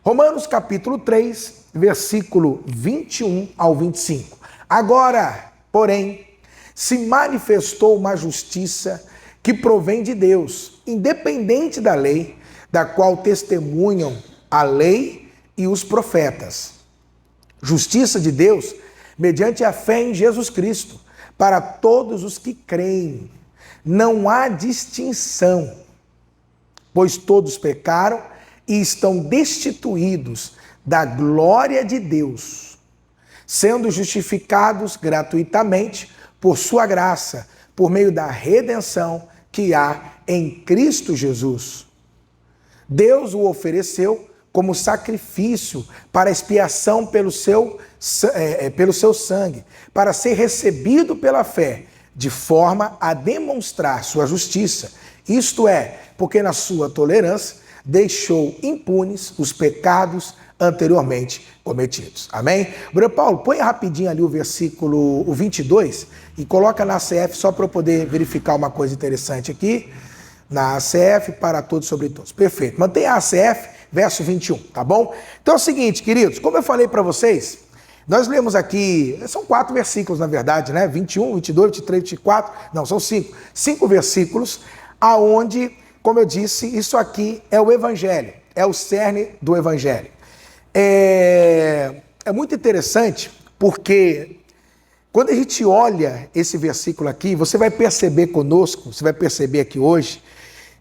Romanos capítulo 3, versículo 21 ao 25. Agora, porém, se manifestou uma justiça que provém de Deus, independente da lei, da qual testemunham a lei e os profetas. Justiça de Deus mediante a fé em Jesus Cristo, para todos os que creem. Não há distinção, pois todos pecaram e estão destituídos da glória de Deus, sendo justificados gratuitamente por sua graça, por meio da redenção que há em Cristo Jesus. Deus o ofereceu como sacrifício para expiação pelo seu sangue, para ser recebido pela fé, de forma a demonstrar sua justiça. Isto é, porque na sua tolerância deixou impunes os pecados anteriormente cometidos. Amém? Bruno Paulo, põe rapidinho ali o versículo 22 e coloca na ACF só para eu poder verificar uma coisa interessante aqui. Na ACF, para todos sobre todos. Perfeito. Mantenha a ACF, verso 21, tá bom? Então é o seguinte, queridos, como eu falei para vocês, nós lemos aqui, são 4 versículos na verdade, né? 21, 22, 23, 24, não, são 5. 5 versículos, aonde, como eu disse, isso aqui é o Evangelho, é o cerne do Evangelho. É muito interessante porque quando a gente olha esse versículo aqui, você vai perceber conosco, você vai perceber aqui hoje,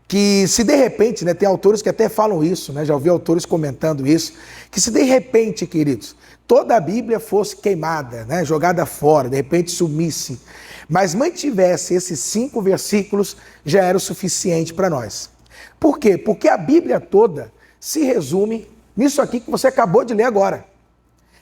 que se de repente, né, tem autores que até falam isso, né, já ouvi autores comentando isso, que se de repente, queridos, toda a Bíblia fosse queimada, né, jogada fora, de repente sumisse, mas mantivesse esses 5 versículos, já era o suficiente para nós. Por quê? Porque a Bíblia toda se resume nisso aqui que você acabou de ler agora.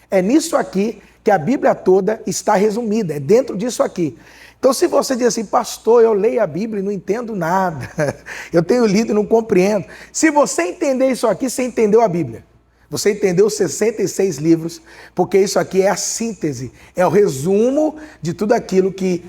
É nisso aqui que a Bíblia toda está resumida, é dentro disso aqui. Então, se você diz assim, pastor, eu leio a Bíblia e não entendo nada, eu tenho lido e não compreendo. Se você entender isso aqui, você entendeu a Bíblia. Você entendeu os 66 livros, porque isso aqui é a síntese, é o resumo de tudo aquilo que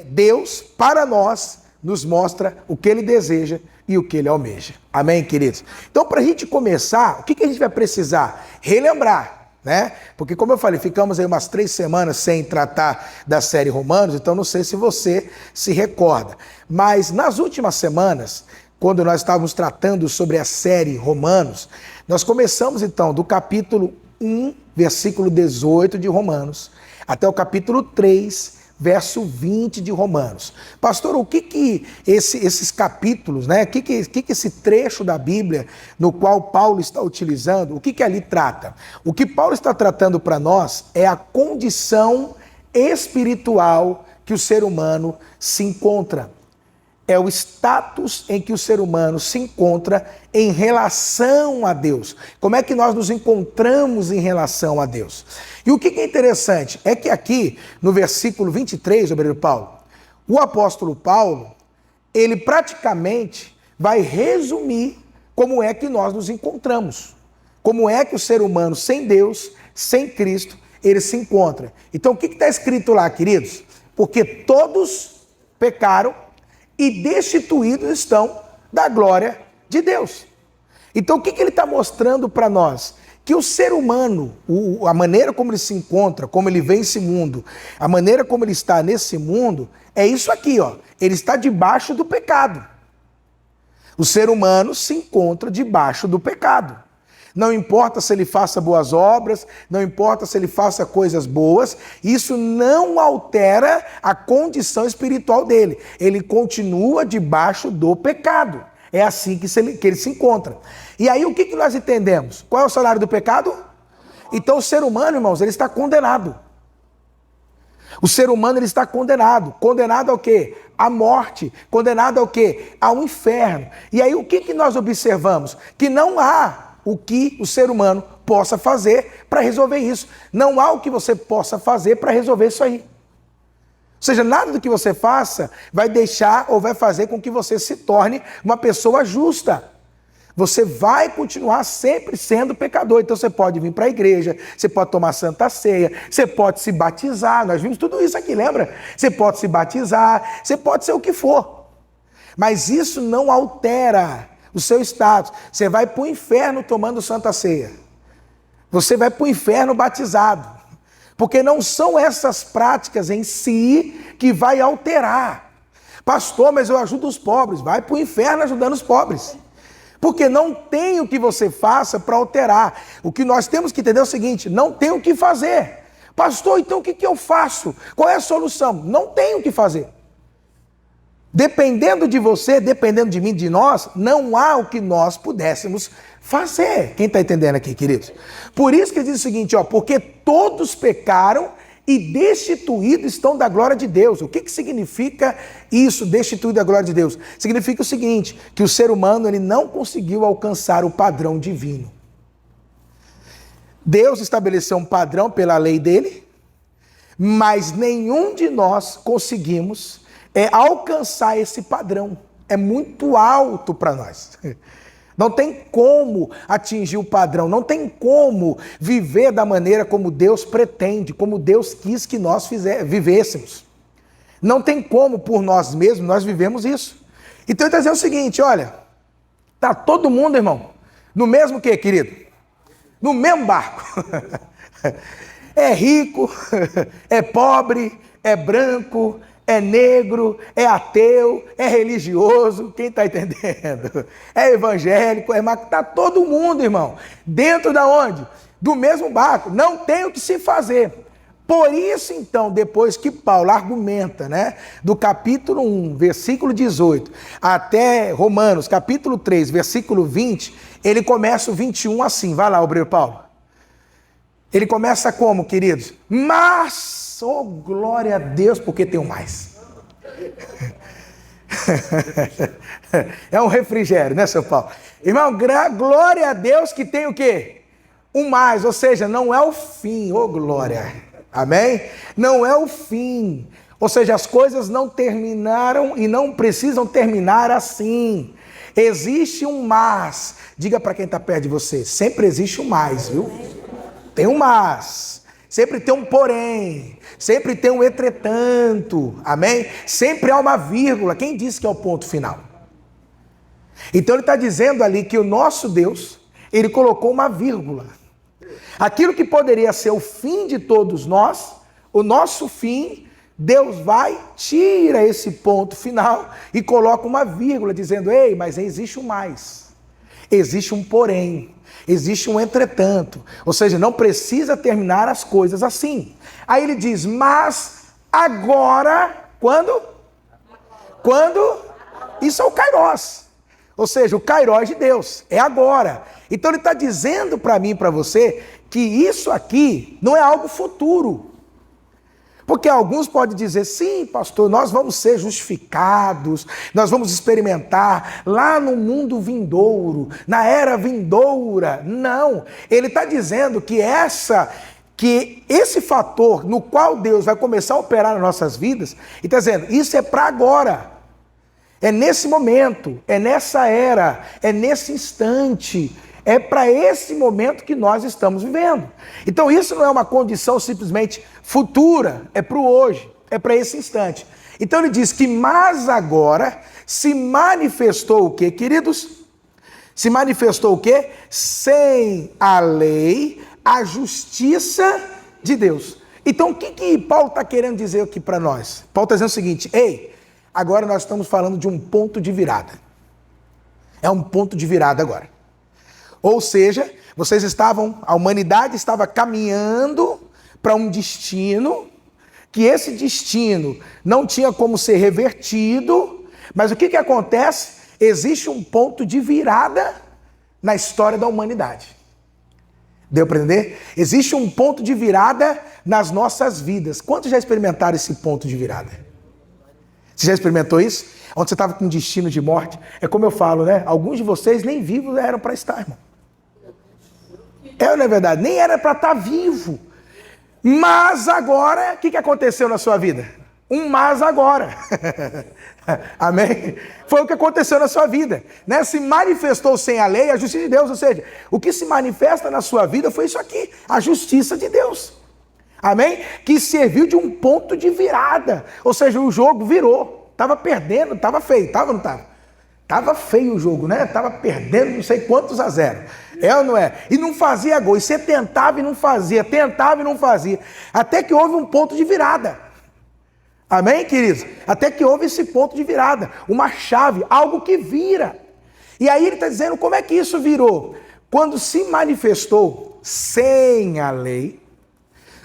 Deus, para nós, nos mostra o que Ele deseja e o que Ele almeja. Amém, queridos? Então, para a gente começar, o que a gente vai precisar? Relembrar. Né? Porque, como eu falei, ficamos aí umas 3 semanas sem tratar da série Romanos, então não sei se você se recorda. Mas nas últimas semanas, quando nós estávamos tratando sobre a série Romanos, nós começamos então do capítulo 1, versículo 18 de Romanos, até o capítulo 3, verso 20 de Romanos. Pastor, o que esses capítulos, né? O que esse trecho da Bíblia no qual Paulo está utilizando, o que ali trata? O que Paulo está tratando para nós é a condição espiritual que o ser humano se encontra. É o status em que o ser humano se encontra em relação a Deus. Como é que nós nos encontramos em relação a Deus? E o que é interessante é que aqui, no versículo 23, obreiro Paulo, o apóstolo Paulo, ele praticamente vai resumir como é que nós nos encontramos. Como é que o ser humano sem Deus, sem Cristo, ele se encontra. Então o que está escrito lá, queridos? Porque todos pecaram e destituídos estão da glória de Deus. Então o que ele está mostrando para nós? Que o ser humano, a maneira como ele se encontra, como ele vê esse mundo, a maneira como ele está nesse mundo, é isso aqui, ó. Ele está debaixo do pecado. O ser humano se encontra debaixo do pecado. Não importa se ele faça boas obras, não importa se ele faça coisas boas, isso não altera a condição espiritual dele. Ele continua debaixo do pecado. É assim que ele se encontra. E aí o que nós entendemos? Qual é o salário do pecado? Então o ser humano, irmãos, ele está condenado. O ser humano ele está condenado. Condenado ao quê? À morte. Condenado ao quê? Ao inferno. E aí o que nós observamos? Que não há o que o ser humano possa fazer para resolver isso. Não há o que você possa fazer para resolver isso aí. Ou seja, nada do que você faça vai deixar ou vai fazer com que você se torne uma pessoa justa. Você vai continuar sempre sendo pecador. Então você pode vir para a igreja, você pode tomar santa ceia, você pode se batizar. Nós vimos tudo isso aqui, lembra? Você pode se batizar, você pode ser o que for. Mas isso não altera do seu status. Você vai para o inferno tomando Santa Ceia. Você vai para o inferno batizado. Porque não são essas práticas em si que vai alterar. Pastor, mas eu ajudo os pobres. Vai para o inferno ajudando os pobres. Porque não tem o que você faça para alterar. O que nós temos que entender é o seguinte: não tem o que fazer. Pastor, então o que eu faço? Qual é a solução? Não tem o que fazer. Dependendo de você, dependendo de mim, de nós, não há o que nós pudéssemos fazer. Quem está entendendo aqui, queridos? Por isso que ele diz o seguinte, porque todos pecaram e destituídos estão da glória de Deus. O que significa isso, destituído da glória de Deus? Significa o seguinte, que o ser humano ele não conseguiu alcançar o padrão divino. Deus estabeleceu um padrão pela lei dele, mas nenhum de nós conseguimos alcançar esse padrão. É muito alto para nós. Não tem como atingir o padrão, não tem como viver da maneira como Deus pretende, como Deus quis que nós vivêssemos. Não tem como por nós mesmos nós vivemos isso. Então ele está dizendo o seguinte, olha, está todo mundo, irmão, no mesmo que, querido? No mesmo barco. É rico, é pobre, é branco, é negro, é ateu, é religioso, quem está entendendo? É evangélico, está todo mundo, irmão, dentro da onde? Do mesmo barco, não tem o que se fazer. Por isso, então, depois que Paulo argumenta, do capítulo 1, versículo 18, até Romanos, capítulo 3, versículo 20, ele começa o 21 assim, vai lá, obreiro Paulo. Ele começa como, queridos? Mas, oh glória a Deus, porque tem um mais. É um refrigério, né, seu Paulo? Irmão, glória a Deus que tem o quê? Um mais, ou seja, não é o fim, oh glória. Amém? Não é o fim. Ou seja, as coisas não terminaram e não precisam terminar assim. Existe um mas. Diga para quem está perto de você, sempre existe um mais, viu? Tem um mas, sempre tem um porém, sempre tem um entretanto, amém? Sempre há uma vírgula, quem disse que é o ponto final? Então ele está dizendo ali que o nosso Deus, ele colocou uma vírgula. Aquilo que poderia ser o fim de todos nós, o nosso fim, Deus vai, tira esse ponto final e coloca uma vírgula, dizendo, ei, mas existe um mais, existe um porém. Existe um entretanto, ou seja, não precisa terminar as coisas assim. Aí ele diz, mas agora, quando? Quando? Isso é o Kairos, ou seja, o Kairos de Deus, é agora. Então ele está dizendo para mim e para você que isso aqui não é algo futuro. Porque alguns podem dizer, sim, pastor, nós vamos ser justificados, nós vamos experimentar lá no mundo vindouro, na era vindoura. Não, ele está dizendo que esse fator no qual Deus vai começar a operar nas nossas vidas, ele está dizendo, isso é para agora. É nesse momento, é nessa era, é nesse instante. É para esse momento que nós estamos vivendo. Então isso não é uma condição simplesmente futura, é para o hoje, é para esse instante. Então ele diz que, mas agora se manifestou o quê, queridos? Se manifestou o quê? Sem a lei, a justiça de Deus. Então o que Paulo está querendo dizer aqui para nós? Paulo está dizendo o seguinte, ei, agora nós estamos falando de um ponto de virada. É um ponto de virada agora. Ou seja, a humanidade estava caminhando para um destino, que esse destino não tinha como ser revertido, mas o que acontece? Existe um ponto de virada na história da humanidade. Deu para entender? Existe um ponto de virada nas nossas vidas. Quantos já experimentaram esse ponto de virada? Você já experimentou isso? Onde você estava com um destino de morte? É como eu falo, Alguns de vocês nem vivos eram para estar, irmão. Não é verdade? Nem era para estar vivo. Mas agora, o que aconteceu na sua vida? Um mas agora. Amém? Foi o que aconteceu na sua vida. Se manifestou sem a lei a justiça de Deus. Ou seja, o que se manifesta na sua vida foi isso aqui, a justiça de Deus. Amém? Que serviu de um ponto de virada. Ou seja, o jogo virou. Estava perdendo, estava feio, estava ou não estava? Tava feio o jogo, né? Tava perdendo não sei quantos a 0. É ou não é? E não fazia gol. E você tentava e não fazia, tentava e não fazia. Até que houve um ponto de virada. Amém, queridos? Até que houve esse ponto de virada. Uma chave, algo que vira. E aí ele está dizendo como é que isso virou? Quando se manifestou sem a lei.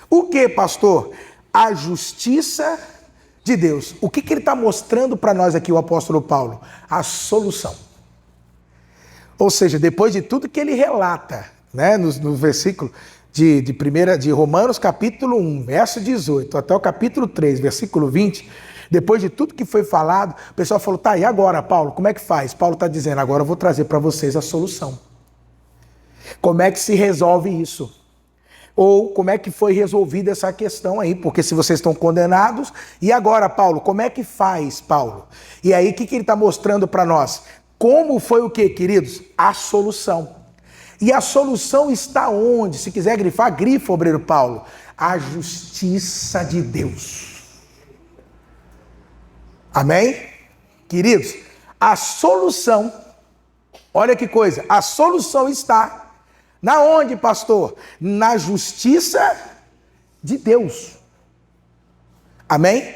O que, pastor? A justiça de Deus. O que ele está mostrando para nós aqui, o apóstolo Paulo? A solução. Ou seja, depois de tudo que ele relata, né, no versículo de Romanos capítulo 1, verso 18, até o capítulo 3, versículo 20, depois de tudo que foi falado, o pessoal falou, tá, e agora, Paulo, como é que faz? Paulo está dizendo, agora eu vou trazer para vocês a solução. Como é que se resolve isso? Ou como é que foi resolvida essa questão aí? Porque se vocês estão condenados, e agora, Paulo, como é que faz, Paulo? E aí, o que ele está mostrando para nós? Como foi o que, queridos? A solução. E a solução está onde? Se quiser grifar, grifa, obreiro Paulo. A justiça de Deus. Amém? Queridos, a solução, olha que coisa, a solução está na onde, pastor? Na justiça de Deus. Amém?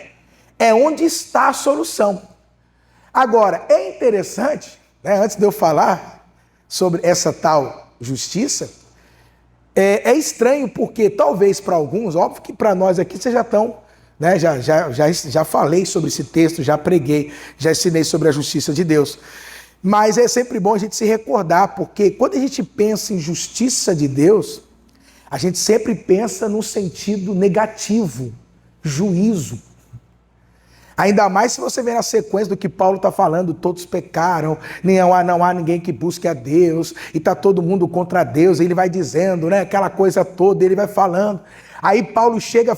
É onde está a solução. Agora, é interessante, né, antes de eu falar sobre essa tal justiça, é estranho porque talvez para alguns, óbvio que para nós aqui vocês já estão, né, já falei sobre esse texto, já preguei, já ensinei sobre a justiça de Deus. Mas é sempre bom a gente se recordar, porque quando a gente pensa em justiça de Deus, a gente sempre pensa no sentido negativo, juízo. Ainda mais se você ver na sequência do que Paulo está falando, todos pecaram, não há ninguém que busque a Deus, e está todo mundo contra Deus, e ele vai dizendo, né, aquela coisa toda, ele vai falando. Aí Paulo chega e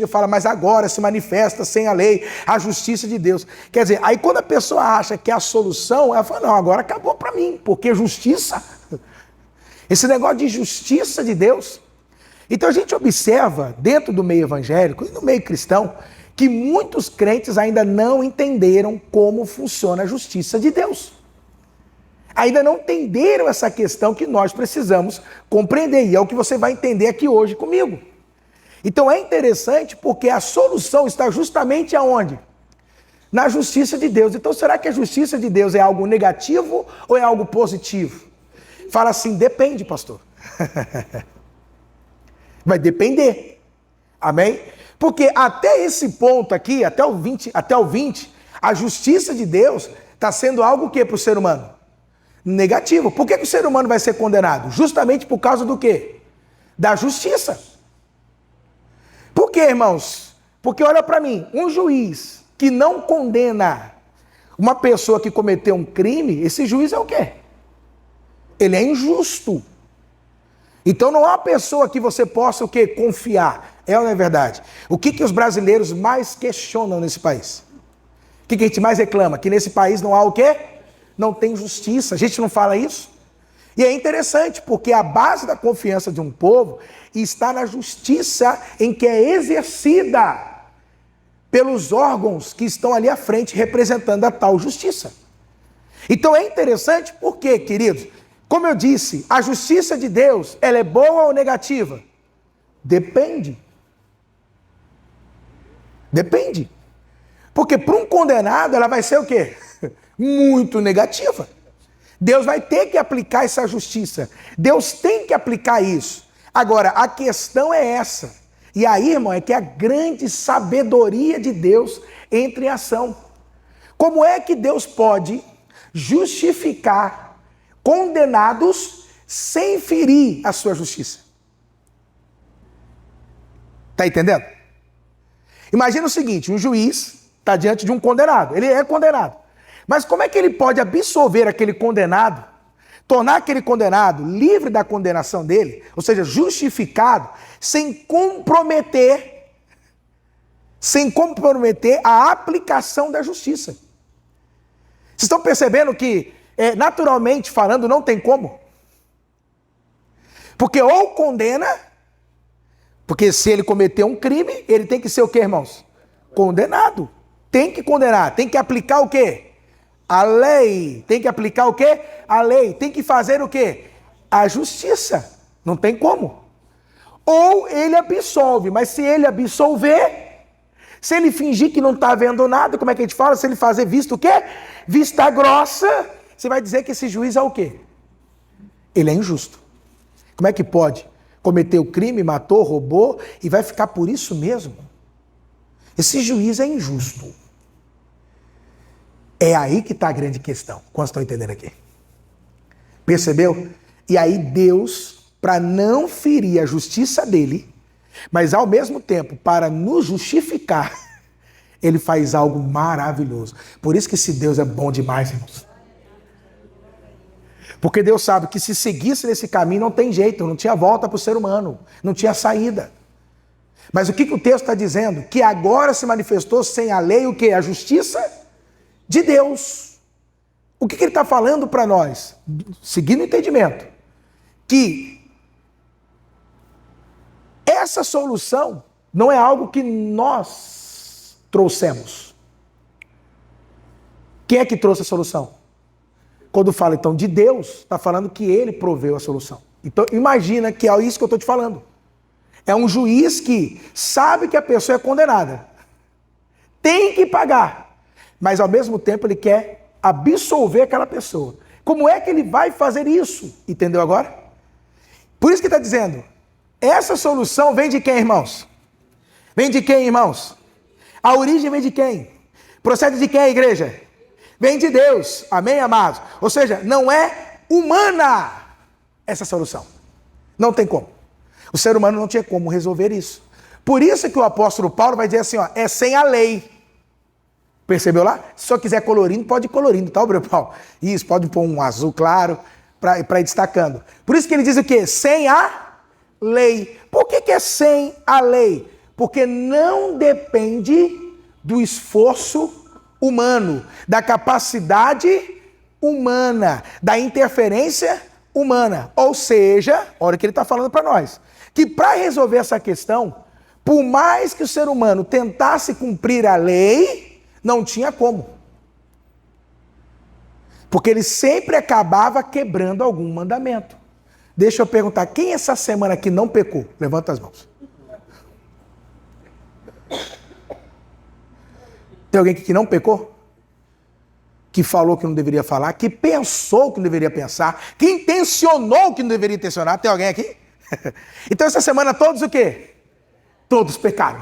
fala, mas agora se manifesta sem a lei a justiça de Deus. Quer dizer, aí quando a pessoa acha que é a solução, ela fala, não, agora acabou para mim, porque justiça, esse negócio de justiça de Deus. Então a gente observa dentro do meio evangélico e no meio cristão, que muitos crentes ainda não entenderam como funciona a justiça de Deus. Ainda não entenderam essa questão que nós precisamos compreender. E é o que você vai entender aqui hoje comigo. Então é interessante porque a solução está justamente aonde? Na justiça de Deus. Então será que a justiça de Deus é algo negativo ou é algo positivo? Fala assim, depende, pastor. Vai depender. Amém? Porque até esse ponto aqui, até o 20, a justiça de Deus está sendo algo o quê para o ser humano? Negativo. Por que o ser humano vai ser condenado? Justamente por causa do quê? Da justiça. Por quê, irmãos? Porque olha para mim, um juiz que não condena uma pessoa que cometeu um crime, esse juiz é o quê? Ele é injusto. Então não há uma pessoa que você possa o quê? Confiar. É ou não é verdade? O que os brasileiros mais questionam nesse país? O que a gente mais reclama? Que nesse país não há o quê? Não tem justiça. A gente não fala isso? E é interessante, porque a base da confiança de um povo está na justiça em que é exercida pelos órgãos que estão ali à frente representando a tal justiça. Então é interessante porque, queridos, como eu disse, a justiça de Deus, ela é boa ou negativa? Depende. Depende. Porque para um condenado ela vai ser o quê? Muito negativa. Deus vai ter que aplicar essa justiça. Deus tem que aplicar isso. Agora, a questão é essa. E aí, irmão, é que a grande sabedoria de Deus entra em ação. Como é que Deus pode justificar condenados sem ferir a sua justiça? Está entendendo? Imagina o seguinte, um juiz está diante de um condenado. Ele é condenado. Mas como é que ele pode absolver aquele condenado, tornar aquele condenado livre da condenação dele, ou seja, justificado, sem comprometer a aplicação da justiça? Vocês estão percebendo que, naturalmente falando, não tem como? Porque ou condena, porque se ele cometeu um crime, ele tem que ser o quê, irmãos? Condenado. Tem que condenar, tem que aplicar o quê? A lei tem que aplicar o quê? A lei tem que fazer o quê? A justiça. Não tem como. Ou ele absolve, mas se ele absolver, se ele fingir que não está vendo nada, como é que a gente fala? Se ele fazer vista o quê? Vista grossa, você vai dizer que esse juiz é o quê? Ele é injusto. Como é que pode? Cometeu crime, matou, roubou e vai ficar por isso mesmo? Esse juiz é injusto. É aí que está a grande questão. Quantos estão entendendo aqui? Percebeu? E aí Deus, para não ferir a justiça dele, mas ao mesmo tempo para nos justificar, ele faz algo maravilhoso. Por isso que esse Deus é bom demais, irmãos. Porque Deus sabe que se seguisse nesse caminho não tem jeito, não tinha volta para o ser humano, não tinha saída. Mas o que o texto está dizendo? Que agora se manifestou sem a lei o quê? A justiça de Deus. O que ele está falando para nós? Seguindo o entendimento. Que essa solução não é algo que nós trouxemos. Quem é que trouxe a solução? Quando fala então de Deus, está falando que ele proveu a solução. Então imagina que é isso que eu estou te falando. É um juiz que sabe que a pessoa é condenada. Tem que pagar. Mas ao mesmo tempo ele quer absolver aquela pessoa. Como é que ele vai fazer isso? Entendeu agora? Por isso que está dizendo, essa solução vem de quem, irmãos? Vem de quem, irmãos? A origem vem de quem? Procede de quem a igreja? Vem de Deus. Amém, amados? Ou seja, não é humana essa solução. Não tem como. O ser humano não tinha como resolver isso. Por isso que o apóstolo Paulo vai dizer assim, ó, é sem a lei. Percebeu lá? Se só quiser colorindo, pode ir colorindo, tá, Bruno Paulo? Isso, pode pôr um azul claro para ir destacando. Por isso que ele diz o quê? Sem a lei. Por que é sem a lei? Porque não depende do esforço humano, da capacidade humana, da interferência humana. Ou seja, olha o que ele está falando para nós, que para resolver essa questão, por mais que o ser humano tentasse cumprir a lei, não tinha como. Porque ele sempre acabava quebrando algum mandamento. Deixa eu perguntar, quem essa semana aqui não pecou? Levanta as mãos. Tem alguém aqui que não pecou? Que falou que não deveria falar, que pensou que não deveria pensar, que intencionou que não deveria intencionar. Tem alguém aqui? Então essa semana todos o quê? Todos pecaram.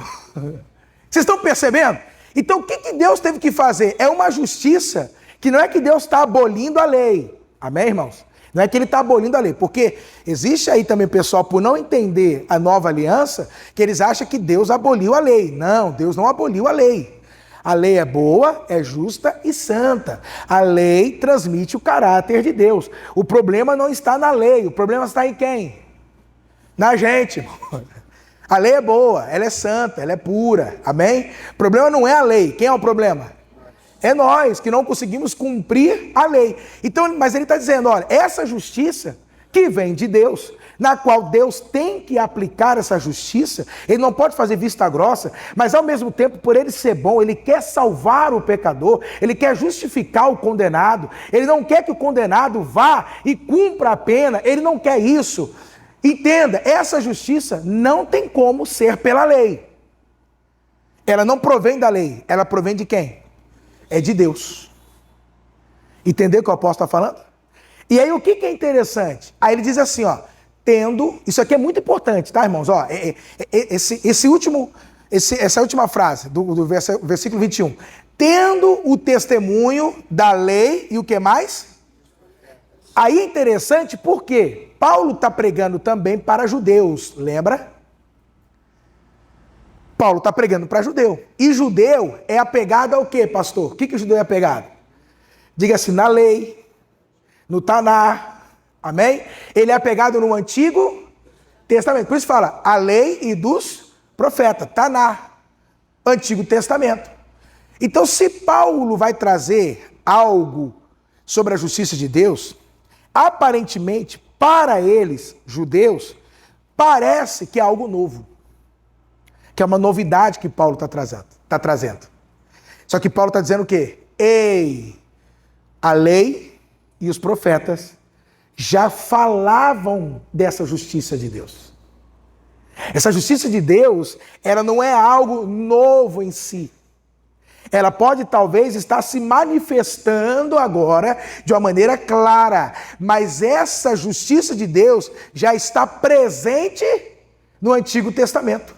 Vocês estão percebendo? Então o que Deus teve que fazer? É uma justiça que não é que Deus está abolindo a lei. Amém, irmãos? Não é que ele está abolindo a lei, porque existe aí também pessoal, por não entender a nova aliança, que eles acham que Deus aboliu a lei. Não, Deus não aboliu a lei. A lei é boa, é justa e santa. A lei transmite o caráter de Deus. O problema não está na lei, o problema está em quem? Na gente. A lei é boa, ela é santa, ela é pura. Amém? O problema não é a lei. Quem é o problema? É nós que não conseguimos cumprir a lei. Então, mas ele está dizendo, olha, essa justiça que vem de Deus, na qual Deus tem que aplicar essa justiça, ele não pode fazer vista grossa, mas ao mesmo tempo, por ele ser bom, ele quer salvar o pecador, ele quer justificar o condenado, ele não quer que o condenado vá e cumpra a pena, ele não quer isso. Entenda, essa justiça não tem como ser pela lei. Ela não provém da lei, ela provém de quem? É de Deus. Entendeu o que o apóstolo está falando? E aí o que é interessante? Aí ele diz assim, ó, tendo, isso aqui é muito importante, tá, irmãos? Ó, essa última frase do versículo 21. Tendo o testemunho da lei e o que mais? Aí é interessante porque Paulo está pregando também para judeus, lembra? Paulo está pregando para judeu. E judeu é apegado ao quê, pastor? O que o judeu é apegado? Diga assim, na lei, no Taná, amém? Ele é apegado no Antigo Testamento. Por isso fala, a lei e dos profetas, Taná, Antigo Testamento. Então, se Paulo vai trazer algo sobre a justiça de Deus, aparentemente, para eles, judeus, parece que é algo novo. Que é uma novidade que Paulo está trazendo. Só que Paulo está dizendo o quê? Ei, A lei e os profetas já falavam dessa justiça de Deus. Essa justiça de Deus, ela não é algo novo em si. Ela pode talvez estar se manifestando agora de uma maneira clara, mas essa justiça de Deus já está presente no Antigo Testamento.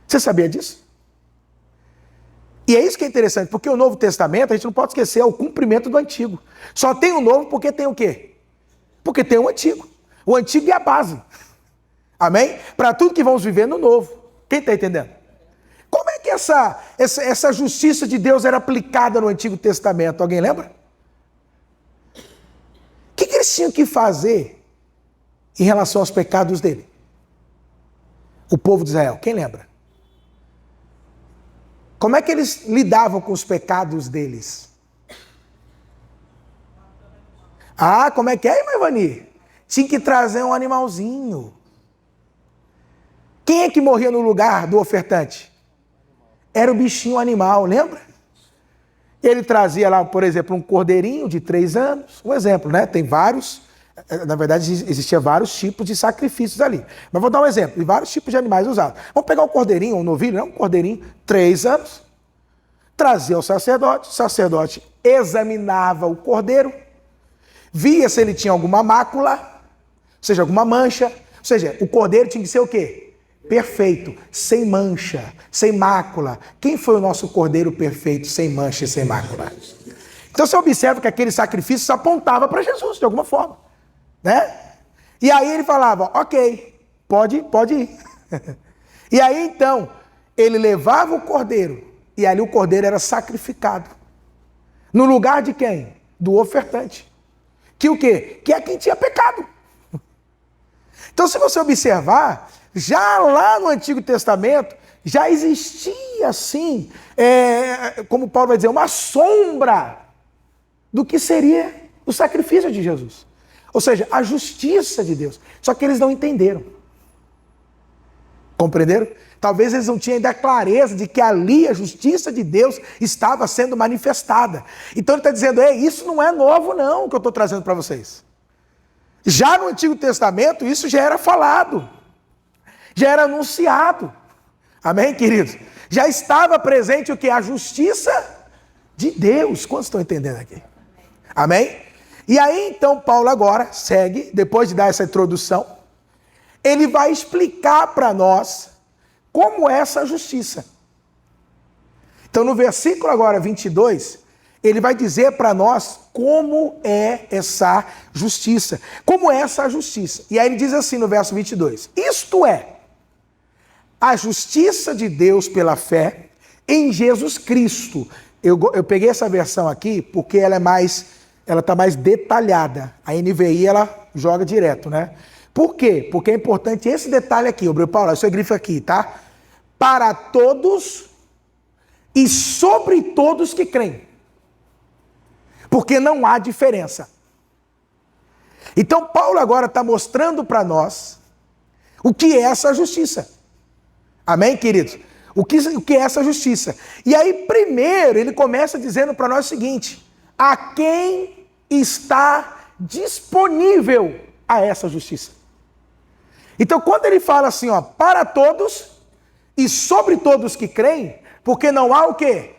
Você sabia disso? E é isso que é interessante, porque o Novo Testamento, a gente não pode esquecer, é o cumprimento do Antigo. Só tem o Novo porque tem o quê? Porque tem o Antigo. O Antigo é a base. Amém? Para tudo que vamos viver no Novo. Quem está entendendo? Como é que essa justiça de Deus era aplicada no Antigo Testamento? Alguém lembra? O que eles tinham que fazer em relação aos pecados dele? O povo de Israel, quem lembra? Como é que eles lidavam com os pecados deles? Ah, como é que é, irmã Ivani? Tinha que trazer um animalzinho. Quem é que morria no lugar do ofertante? Era o bichinho animal, lembra? Ele trazia lá, por exemplo, um cordeirinho de 3 anos. Um exemplo, né? Tem vários, na verdade existia vários tipos de sacrifícios ali. Mas vou dar um exemplo, de vários tipos de animais usados. Vamos pegar um cordeirinho, um novilho, não? Um cordeirinho, 3 anos. Trazia ao sacerdote, o sacerdote examinava o cordeiro, via se ele tinha alguma mácula, ou seja, alguma mancha. Ou seja, o cordeiro tinha que ser o quê? Perfeito, sem mancha, sem mácula. Quem foi o nosso cordeiro perfeito, sem mancha e sem mácula? Então você observa que aquele sacrifício apontava para Jesus, de alguma forma, né? E aí ele falava, ok, pode ir. E aí então, ele levava o cordeiro, e ali o cordeiro era sacrificado. No lugar de quem? Do ofertante. Que o quê? Que é quem tinha pecado. Então se você observar, já lá no Antigo Testamento, já existia assim, como Paulo vai dizer, uma sombra do que seria o sacrifício de Jesus. Ou seja, a justiça de Deus. Só que eles não entenderam. Compreenderam? Talvez eles não tinham ainda a clareza de que ali a justiça de Deus estava sendo manifestada. Então ele está dizendo, isso não é novo não, que eu estou trazendo para vocês. Já no Antigo Testamento, isso já era falado. Já era anunciado. Amém, queridos? Já estava presente o que? A justiça de Deus. Quantos estão entendendo aqui? Amém? E aí, então, Paulo agora segue, depois de dar essa introdução, ele vai explicar para nós como é essa justiça. Então, no versículo agora 22, ele vai dizer para nós como é essa justiça. Como é essa justiça? E aí ele diz assim no verso 22, isto é, a justiça de Deus pela fé em Jesus Cristo. Eu peguei essa versão aqui porque ela está mais detalhada. A NVI ela joga direto, né? Por quê? Porque é importante esse detalhe aqui, o Paulo, isso é grifo aqui, tá? Para todos e sobre todos que creem. Porque não há diferença. Então Paulo agora está mostrando para nós o que é essa justiça. Amém, queridos? O que é essa justiça? E aí, primeiro, ele começa dizendo para nós o seguinte, a quem está disponível a essa justiça? Então, quando ele fala assim, ó, para todos e sobre todos que creem, porque não há o quê?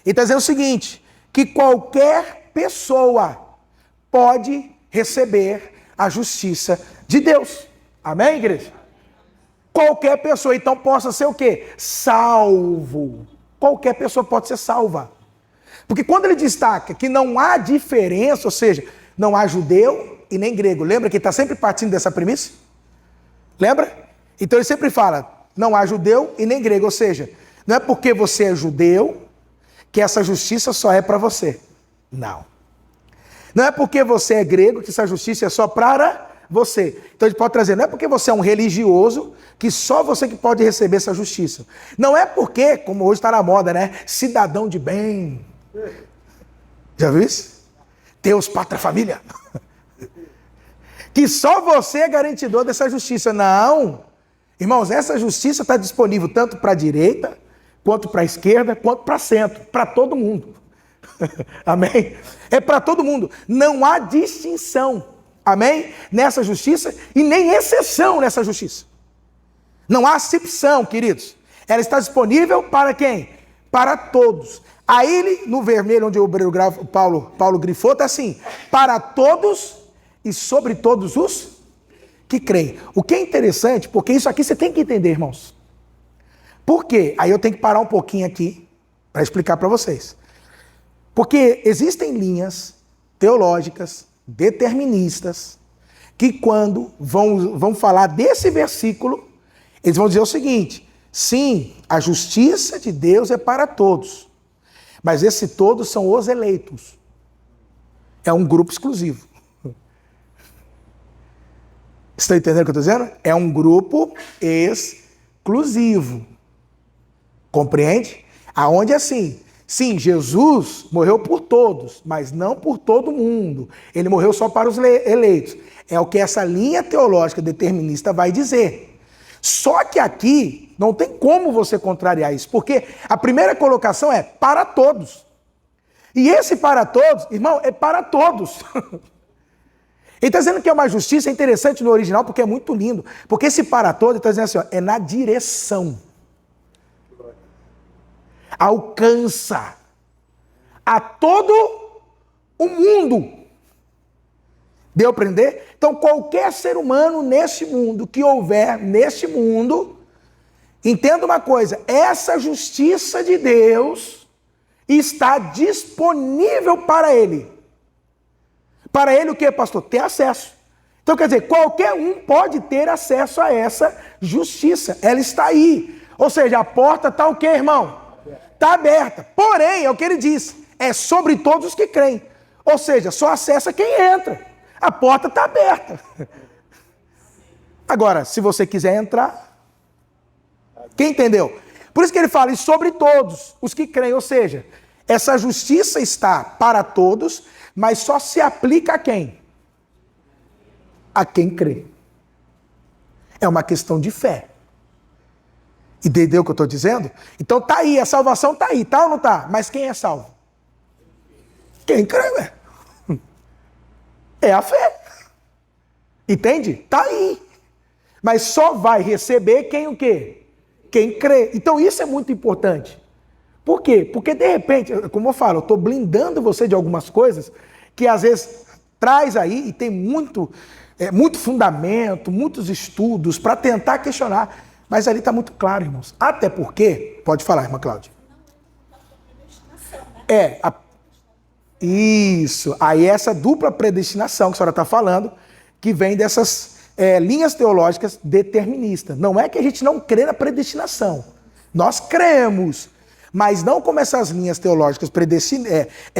Ele está dizendo o seguinte, que qualquer pessoa pode receber a justiça de Deus. Amém, igreja? Qualquer pessoa, então, possa ser o quê? Salvo. Qualquer pessoa pode ser salva. Porque quando ele destaca que não há diferença, ou seja, não há judeu e nem grego, lembra que ele está sempre partindo dessa premissa? Lembra? Então ele sempre fala, não há judeu e nem grego, ou seja, não é porque você é judeu que essa justiça só é para você. Não. Não é porque você é grego que essa justiça é só para você. Então a gente pode trazer, não é porque você é um religioso que só você que pode receber essa justiça. Não é porque, como hoje está na moda, né? Cidadão de bem. Já viu isso? Deus, pátria, família. Que só você é garantidor dessa justiça. Não. Irmãos, essa justiça está disponível tanto para a direita, quanto para a esquerda, quanto para o centro. Para todo mundo. Amém? É para todo mundo. Não há distinção. Amém? Nessa justiça e nem exceção nessa justiça. Não há acepção, queridos. Ela está disponível para quem? Para todos. Aí ele, no vermelho, onde o Paulo grifou, está assim: para todos e sobre todos os que creem. O que é interessante, porque isso aqui você tem que entender, irmãos. Por quê? Aí eu tenho que parar um pouquinho aqui para explicar para vocês. Porque existem linhas teológicas, deterministas, que quando vão falar desse versículo, eles vão dizer o seguinte: sim, a justiça de Deus é para todos, mas esse todos são os eleitos. É um grupo exclusivo. Estão entendendo o que eu estou dizendo? É um grupo exclusivo. Compreende? Aonde assim? Sim, Jesus morreu por todos, mas não por todo mundo. Ele morreu só para os eleitos. É o que essa linha teológica determinista vai dizer. Só que aqui não tem como você contrariar isso, porque a primeira colocação é para todos. E esse para todos, irmão, é para todos. Ele está dizendo que é uma justiça interessante no original, porque é muito lindo. Porque esse para todos, ele está dizendo assim, ó, é na direção. Alcança a todo o mundo. Deu para entender? Então, qualquer ser humano neste mundo, que houver neste mundo, entenda uma coisa: essa justiça de Deus está disponível para ele. Para ele o que, pastor? Ter acesso. Então, quer dizer, qualquer um pode ter acesso a essa justiça. Ela está aí. Ou seja, a porta está o quê, irmão? Está aberta. Porém, é o que ele diz, é sobre todos os que creem. Ou seja, só acessa quem entra. A porta está aberta. Agora, se você quiser entrar, quem entendeu? Por isso que ele fala, e sobre todos os que creem. Ou seja, essa justiça está para todos, mas só se aplica a quem? A quem crê. É uma questão de fé. Entendeu o que eu estou dizendo? Então tá aí, a salvação tá aí, tá ou não tá? Mas quem é salvo? Quem crê, ué. É a fé. Entende? Tá aí. Mas só vai receber quem o quê? Quem crê. Então isso é muito importante. Por quê? Porque de repente, como eu falo, eu estou blindando você de algumas coisas que às vezes traz aí e tem muito fundamento, muitos estudos para tentar questionar. Mas ali está muito claro, irmãos. Até porque, pode falar, irmã Cláudia. Isso. Aí essa dupla predestinação que a senhora está falando, que vem dessas linhas teológicas deterministas. Não é que a gente não crê na predestinação. Nós cremos. Mas não como essas linhas teológicas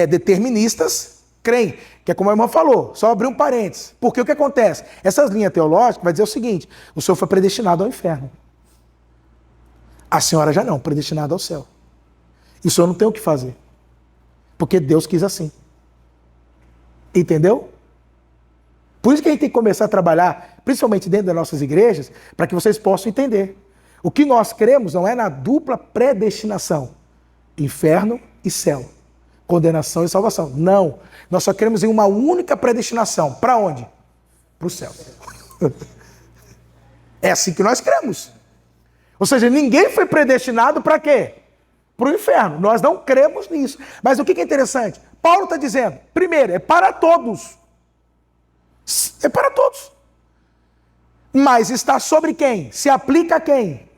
deterministas creem. Que é como a irmã falou, só abrir um parênteses. Porque o que acontece? Essas linhas teológicas vai dizer o seguinte: o senhor foi predestinado ao inferno. A senhora já não, predestinada ao céu. E o senhor não tem o que fazer. Porque Deus quis assim. Entendeu? Por isso que a gente tem que começar a trabalhar, principalmente dentro das nossas igrejas, para que vocês possam entender. O que nós cremos não é na dupla predestinação. Inferno e céu. Condenação e salvação. Não. Nós só cremos em uma única predestinação. Para onde? Para o céu. É assim que nós cremos. Ou seja, ninguém foi predestinado para quê? Para o inferno. Nós não cremos nisso. Mas o que é interessante? Paulo está dizendo, primeiro, é para todos. É para todos. Mas está sobre quem? Se aplica a quem?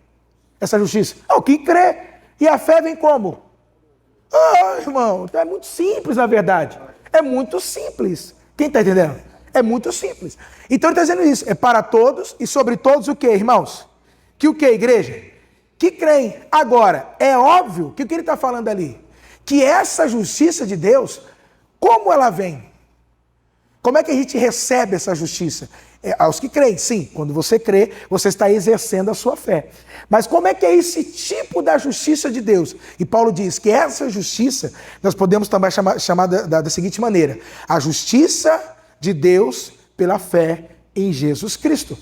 Essa justiça? Ao que crê. E a fé vem como? Ah, irmão, é muito simples, na verdade. É muito simples. Quem está entendendo? É muito simples. Então ele está dizendo isso. É para todos e sobre todos o quê, irmãos? Que o quê, igreja? Que creem. Agora, é óbvio que o que ele está falando ali? Que essa justiça de Deus, como ela vem? Como é que a gente recebe essa justiça? Aos que creem, sim. Quando você crê, você está exercendo a sua fé. Mas como é que é esse tipo da justiça de Deus? E Paulo diz que essa justiça, nós podemos também chamar da seguinte maneira: a justiça de Deus pela fé em Jesus Cristo.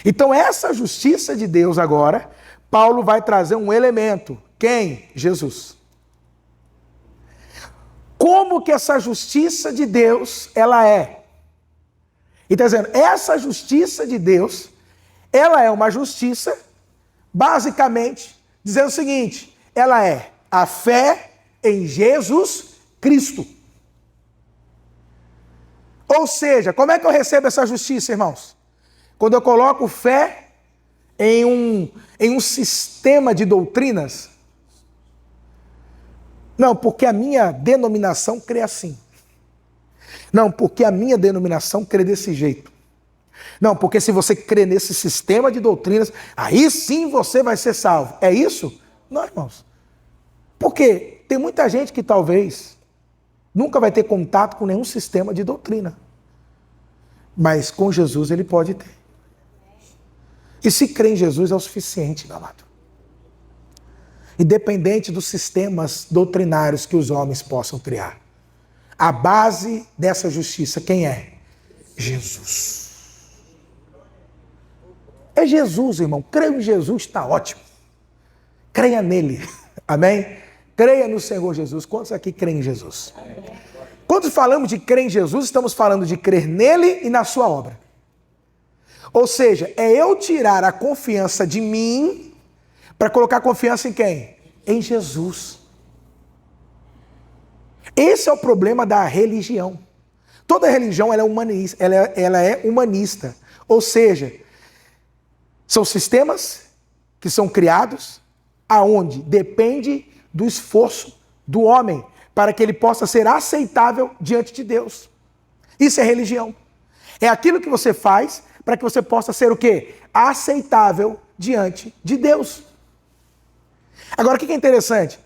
Então essa justiça de Deus agora, Paulo vai trazer um elemento. Quem? Jesus. como que essa justiça de Deus, ela é. E está dizendo, essa justiça de Deus, ela é uma justiça, basicamente, dizendo o seguinte, ela é a fé em Jesus Cristo. Ou seja, como é que eu recebo essa justiça, irmãos? Quando eu coloco fé em um sistema de doutrinas. Não, porque a minha denominação crê assim. Não, porque a minha denominação crê desse jeito. Não, porque se você crê nesse sistema de doutrinas, aí sim você vai ser salvo. É isso? Não, irmãos. Porque tem muita gente que talvez nunca vai ter contato com nenhum sistema de doutrina. Mas com Jesus ele pode ter. E se crê em Jesus é o suficiente, meu amado. Independente dos sistemas doutrinários que os homens possam criar. A base dessa justiça, quem é? Jesus. É Jesus, irmão. Creio em Jesus, está ótimo. Creia nele. Amém? Creia no Senhor Jesus. Quantos aqui creem em Jesus? Quando falamos de crer em Jesus, estamos falando de crer nele e na sua obra. Ou seja, é eu tirar a confiança de mim para colocar confiança em quem? Em Jesus. Esse é o problema da religião. Toda religião ela é humanista. Ou seja, são sistemas que são criados aonde depende do esforço do homem para que ele possa ser aceitável diante de Deus. Isso é religião. É aquilo que você faz para que você possa ser o quê? Aceitável diante de Deus. Agora, o que é interessante?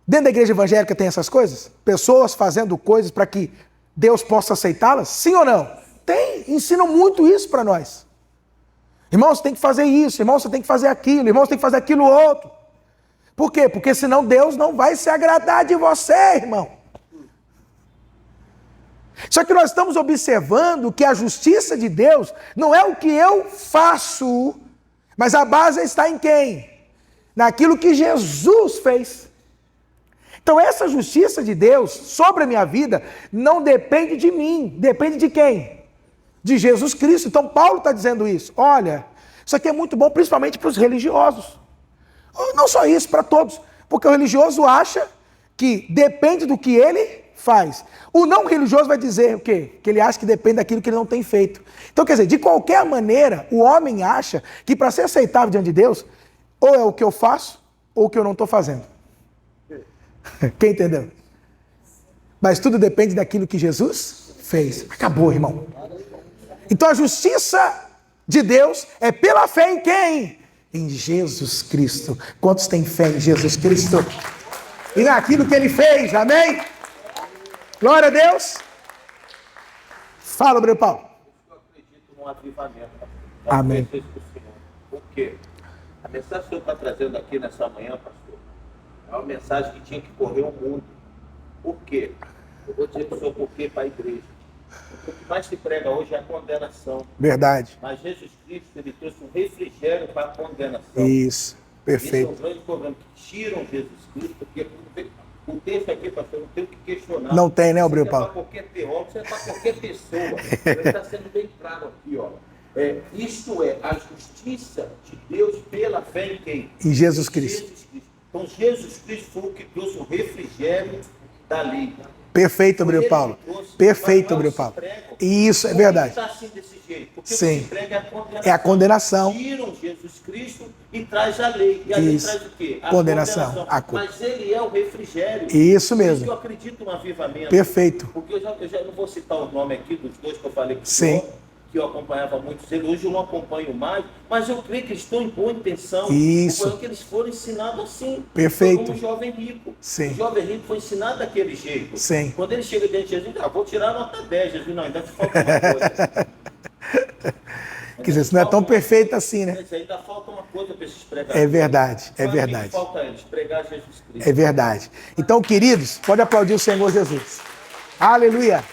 Dentro da igreja evangélica tem essas coisas? Pessoas fazendo coisas para que Deus possa aceitá-las? Sim ou não? Tem, ensinam muito isso para nós. Irmão, você tem que fazer isso, irmão, você tem que fazer aquilo, irmão, você tem que fazer aquilo outro. Por quê? Porque senão Deus não vai se agradar de você, irmão. Só que nós estamos observando que a justiça de Deus não é o que eu faço, mas a base está em quem? Naquilo que Jesus fez. Então essa justiça de Deus sobre a minha vida não depende de mim, depende de quem? De Jesus Cristo. Então Paulo está dizendo isso. Olha, isso aqui é muito bom principalmente para os religiosos. Não só isso, para todos. Porque o religioso acha que depende do que ele faz. O não religioso vai dizer o quê? Que ele acha que depende daquilo que ele não tem feito. Então, quer dizer, de qualquer maneira, o homem acha que para ser aceitável diante de Deus, ou é o que eu faço, ou o que eu não estou fazendo. Quem entendeu? Mas tudo depende daquilo que Jesus fez. Acabou, irmão. Então a justiça de Deus é pela fé em quem? Em Jesus Cristo. Quantos têm fé em Jesus Cristo? E naquilo que ele fez, amém? Glória a Deus. Fala, Bruno Paulo. Eu acredito num avivamento. Amém. Por quê? A mensagem que o senhor está trazendo aqui nessa manhã, pastor, é uma mensagem que tinha que correr o mundo. Por quê? Eu vou dizer para o senhor por quê para a igreja. O que mais se prega hoje é a condenação. Verdade. Mas Jesus Cristo, ele trouxe um refrigério para a condenação. Isso, perfeito. Esse é o grande problema, que tiram Jesus Cristo, porque o texto aqui, pastor, não tem o que questionar. Não tem, né, Bruno Isso é Paulo? para qualquer teólogo, isso é para qualquer pessoa. Ele está sendo bem claro aqui, ó. Isto é a justiça de Deus pela fé em quem? Em Jesus Cristo. Jesus Cristo. Então Jesus Cristo foi o que trouxe o refrigério da lei. Perfeito, Bruno Paulo. Perfeito, Bruno Paulo. Isso é verdade. Está assim desse jeito? Porque Sim. o que se prega é a condenação. É a condenação. Tiram Jesus Cristo e traz a lei. E a lei traz o quê? A Condenação. A culpa. Mas ele é o refrigério. Isso Por mesmo. que eu acredito no avivamento. Perfeito. Porque eu já não vou citar o nome aqui dos dois que eu falei com o Sim. senhor, que eu acompanhava muito cedo. Hoje eu não acompanho mais, mas eu creio que eles estão em boa intenção. Isso. Porque eles foram ensinados assim. Perfeito. Como um jovem rico. Sim. O jovem rico foi ensinado daquele jeito. Sim. Quando ele chega diante de Jesus, vou tirar a nota 10. Jesus, não, ainda te falta uma coisa. Quer dizer, isso não é tão perfeito assim, né? Mas ainda falta uma coisa para esses pregadores. É verdade, é Sabe o que verdade. falta a eles? Pregar Jesus Cristo. É verdade. Então, queridos, pode aplaudir o Senhor Jesus. Aleluia.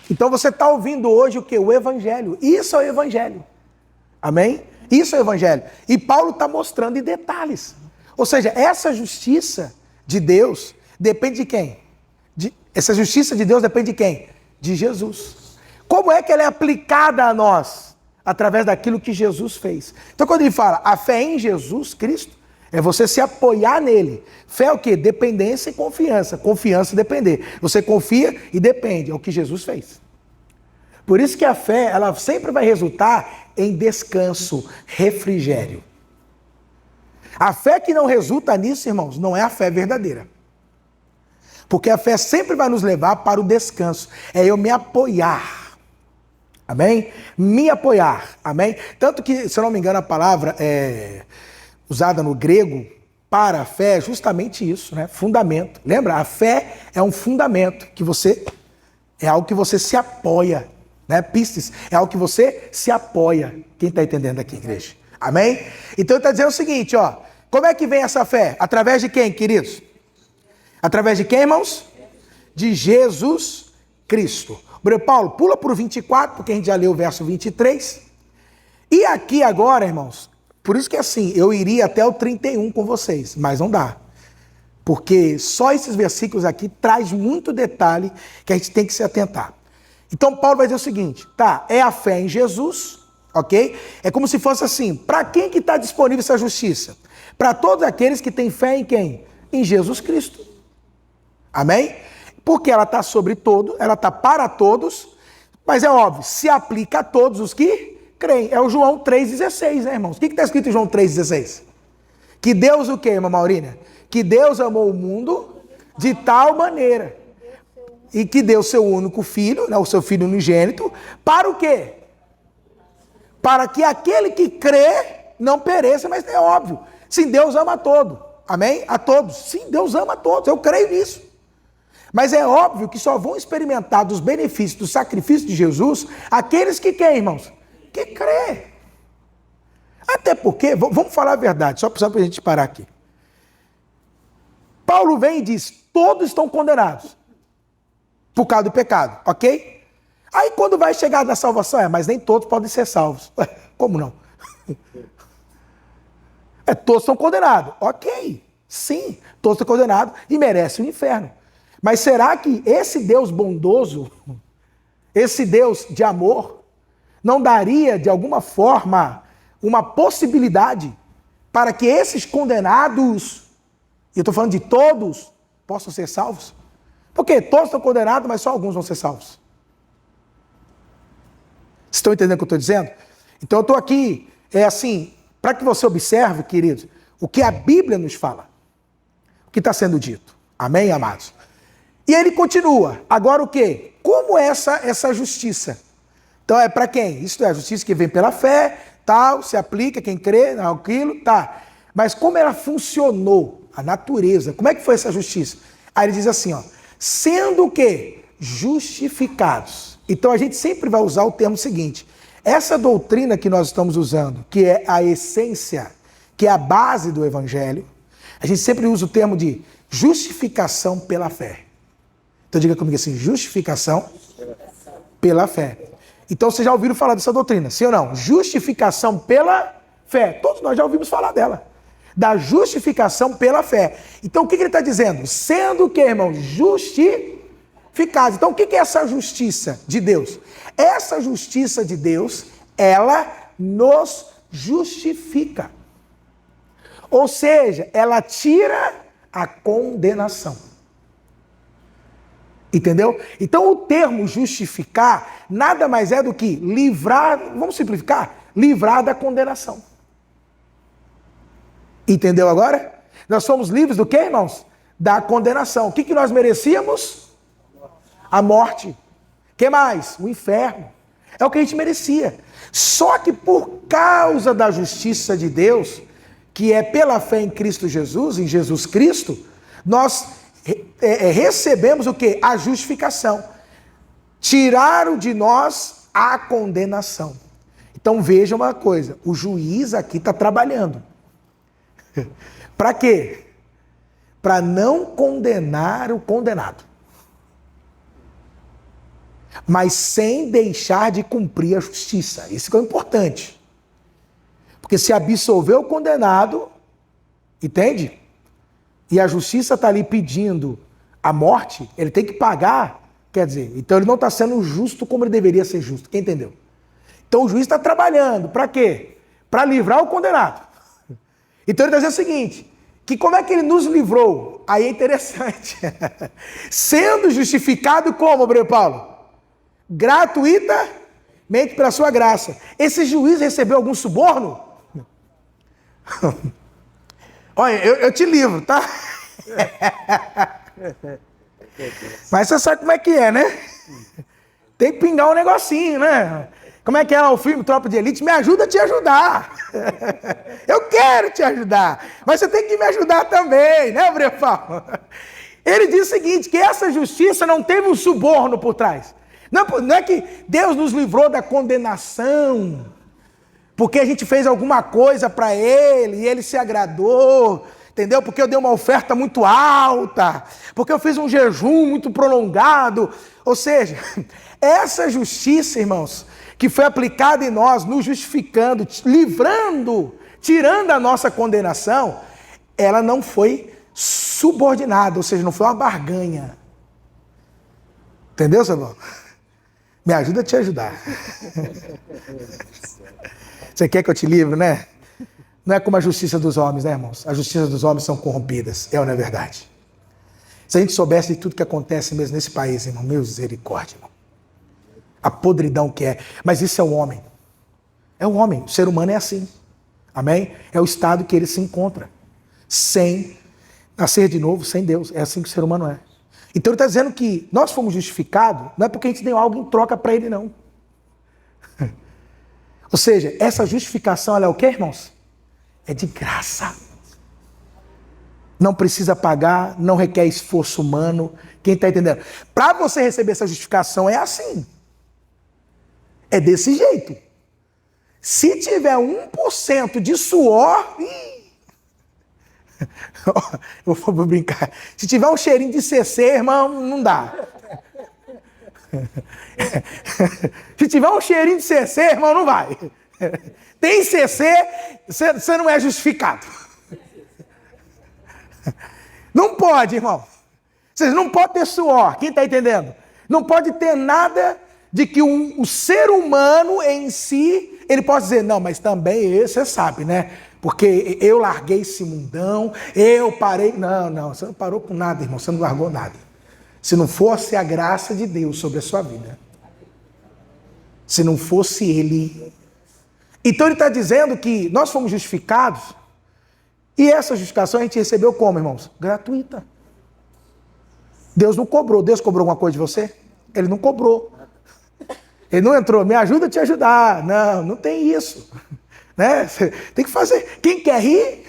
Então você está ouvindo hoje o que? O Evangelho. Isso é o Evangelho. Amém? Isso é o Evangelho. E Paulo está mostrando em detalhes. Ou seja, essa justiça de Deus depende de quem? Essa justiça de Deus depende de quem? De Jesus. Como é que ela é aplicada a nós? Através daquilo que Jesus fez. Então quando ele fala a fé em Jesus Cristo, é você se apoiar nele. Fé é o quê? Dependência e confiança. Confiança e depender. Você confia e depende. É o que Jesus fez. Por isso que a fé, ela sempre vai resultar em descanso, refrigério. A fé que não resulta nisso, irmãos, não é a fé verdadeira. Porque a fé sempre vai nos levar para o descanso. É eu me apoiar. Amém? Me apoiar. Amém? Tanto que, se eu não me engano, a palavra usada no grego para a fé é justamente isso, né? Fundamento. Lembra? A fé é um fundamento é algo que você se apoia, né? Pistes é algo que você se apoia. Quem está entendendo aqui, igreja? Amém? Então ele está dizendo o seguinte, ó. Como é que vem essa fé? Através de quem, queridos? Através de quem, irmãos? De Jesus Cristo. Paulo, pula para o 24, porque a gente já leu o verso 23. E aqui agora, irmãos, por isso que assim, eu iria até o 31 com vocês, mas não dá. Porque só esses versículos aqui traz muito detalhe que a gente tem que se atentar. Então Paulo vai dizer o seguinte, tá, é a fé em Jesus, ok? É como se fosse assim, para quem que está disponível essa justiça? Para todos aqueles que têm fé em quem? Em Jesus Cristo. Amém? Porque ela está sobre todo, ela está para todos, mas é óbvio, se aplica a todos os que creem. É o João 3,16, né, irmãos? O que está escrito em João 3,16? Que Deus o quê, irmã Maurínia? Que Deus amou o mundo de tal maneira e que deu seu único filho, né, o seu filho unigênito, para o quê? Para que aquele que crê não pereça, mas é óbvio. Sim, Deus ama a todos. Amém? A todos. Sim, Deus ama a todos. Eu creio nisso. Mas é óbvio que só vão experimentar dos benefícios do sacrifício de Jesus aqueles que querem, irmãos? Que crê. Até porque, vamos falar a verdade, só para a gente parar aqui. Paulo vem e diz, todos estão condenados por causa do pecado, ok? Aí quando vai chegar na salvação, mas nem todos podem ser salvos. Como não? Todos estão condenados, ok? Sim, todos estão condenados e merecem o inferno. Mas será que esse Deus bondoso, esse Deus de amor, não daria, de alguma forma, uma possibilidade para que esses condenados, e eu estou falando de todos, possam ser salvos? Porque todos estão condenados, mas só alguns vão ser salvos. Vocês estão entendendo o que eu estou dizendo? Então eu estou aqui, para que você observe, queridos, o que a Bíblia nos fala, o que está sendo dito. Amém, amados? E ele continua. Agora o quê? Como é essa justiça? Então é para quem? Isto é, a justiça que vem pela fé, tal, se aplica, quem crê, aquilo, tá. Mas como ela funcionou? A natureza, como é que foi essa justiça? Aí ele diz assim, ó, sendo o quê? Justificados. Então a gente sempre vai usar o termo seguinte, essa doutrina que nós estamos usando, que é a essência, que é a base do evangelho, a gente sempre usa o termo de justificação pela fé. Então diga comigo assim, justificação pela fé. Então vocês já ouviram falar dessa doutrina, sim ou não? Justificação pela fé. Todos nós já ouvimos falar dela. Da justificação pela fé. Então o que ele está dizendo? Sendo o que, irmão? Justificados. Então o que é essa justiça de Deus? Essa justiça de Deus, ela nos justifica. Ou seja, ela tira a condenação. Entendeu? Então o termo justificar nada mais é do que livrar, vamos simplificar, livrar da condenação. Entendeu agora? Nós somos livres do quê, irmãos? Da condenação. O que nós merecíamos? A morte. O que mais? O inferno. É o que a gente merecia. Só que por causa da justiça de Deus, que é pela fé em Cristo Jesus, em Jesus Cristo, nós recebemos o quê? A justificação. Tiraram de nós a condenação. Então veja uma coisa, o juiz aqui está trabalhando. Para quê? Para não condenar o condenado. Mas sem deixar de cumprir a justiça. Isso que é importante. Porque se absolver o condenado, entende? E a justiça está ali pedindo a morte, ele tem que pagar, quer dizer, então ele não está sendo justo como ele deveria ser justo. Quem entendeu? Então o juiz está trabalhando, para quê? Para livrar o condenado. Então ele está dizendo o seguinte, que como é que ele nos livrou? Aí é interessante. Sendo justificado como, Abreu Paulo? Gratuitamente pela sua graça. Esse juiz recebeu algum suborno? Olha, eu te livro, tá? Mas você sabe como é que é, né? Tem que pingar um negocinho, né? Como é que é o filme Tropa de Elite? Me ajuda a te ajudar. Eu quero te ajudar. Mas você tem que me ajudar também, né, Abreu Paulo? Ele diz o seguinte, que essa justiça não teve um suborno por trás. Não é que Deus nos livrou da condenação, porque a gente fez alguma coisa para Ele e Ele se agradou, entendeu? Porque eu dei uma oferta muito alta, porque eu fiz um jejum muito prolongado. Ou seja, essa justiça, irmãos, que foi aplicada em nós, nos justificando, livrando, tirando a nossa condenação, ela não foi subordinada, ou seja, não foi uma barganha. Entendeu, Samuel? Me ajuda a te ajudar. Você quer que eu te livre, né? Não é como a justiça dos homens, né, irmãos? A justiça dos homens são corrompidas, é ou não é verdade? Se a gente soubesse de tudo que acontece mesmo nesse país, irmão, misericórdia, irmão. A podridão que é. Mas isso é o homem. É o homem. O ser humano é assim. Amém? É o estado que ele se encontra. Sem nascer de novo, sem Deus. É assim que o ser humano é. Então ele está dizendo que nós fomos justificados, não é porque a gente deu algo em troca para ele, não. Ou seja, essa justificação, ela é o quê, irmãos? É de graça. Não precisa pagar, não requer esforço humano. Quem está entendendo? Para você receber essa justificação é assim. É desse jeito. Se tiver 1% de suor... Eu vou brincar. Se tiver um cheirinho de CC, irmão, não dá. Se tiver um cheirinho de CC, irmão, não vai. Tem CC, você não é justificado. Não pode, irmão. Vocês não pode ter suor. Quem está entendendo? Não pode ter nada de que o ser humano em si, ele pode dizer, não, mas também, você sabe, né? Porque eu larguei esse mundão, eu parei. Não, você não parou com nada, irmão, você não largou nada. Se não fosse a graça de Deus sobre a sua vida. Se não fosse Ele. Então ele está dizendo que nós fomos justificados, e essa justificação a gente recebeu como, irmãos? Gratuita. Deus não cobrou. Deus cobrou alguma coisa de você? Ele não cobrou. Ele não entrou, me ajuda a te ajudar. Não tem isso. Né? Tem que fazer. Quem quer rir,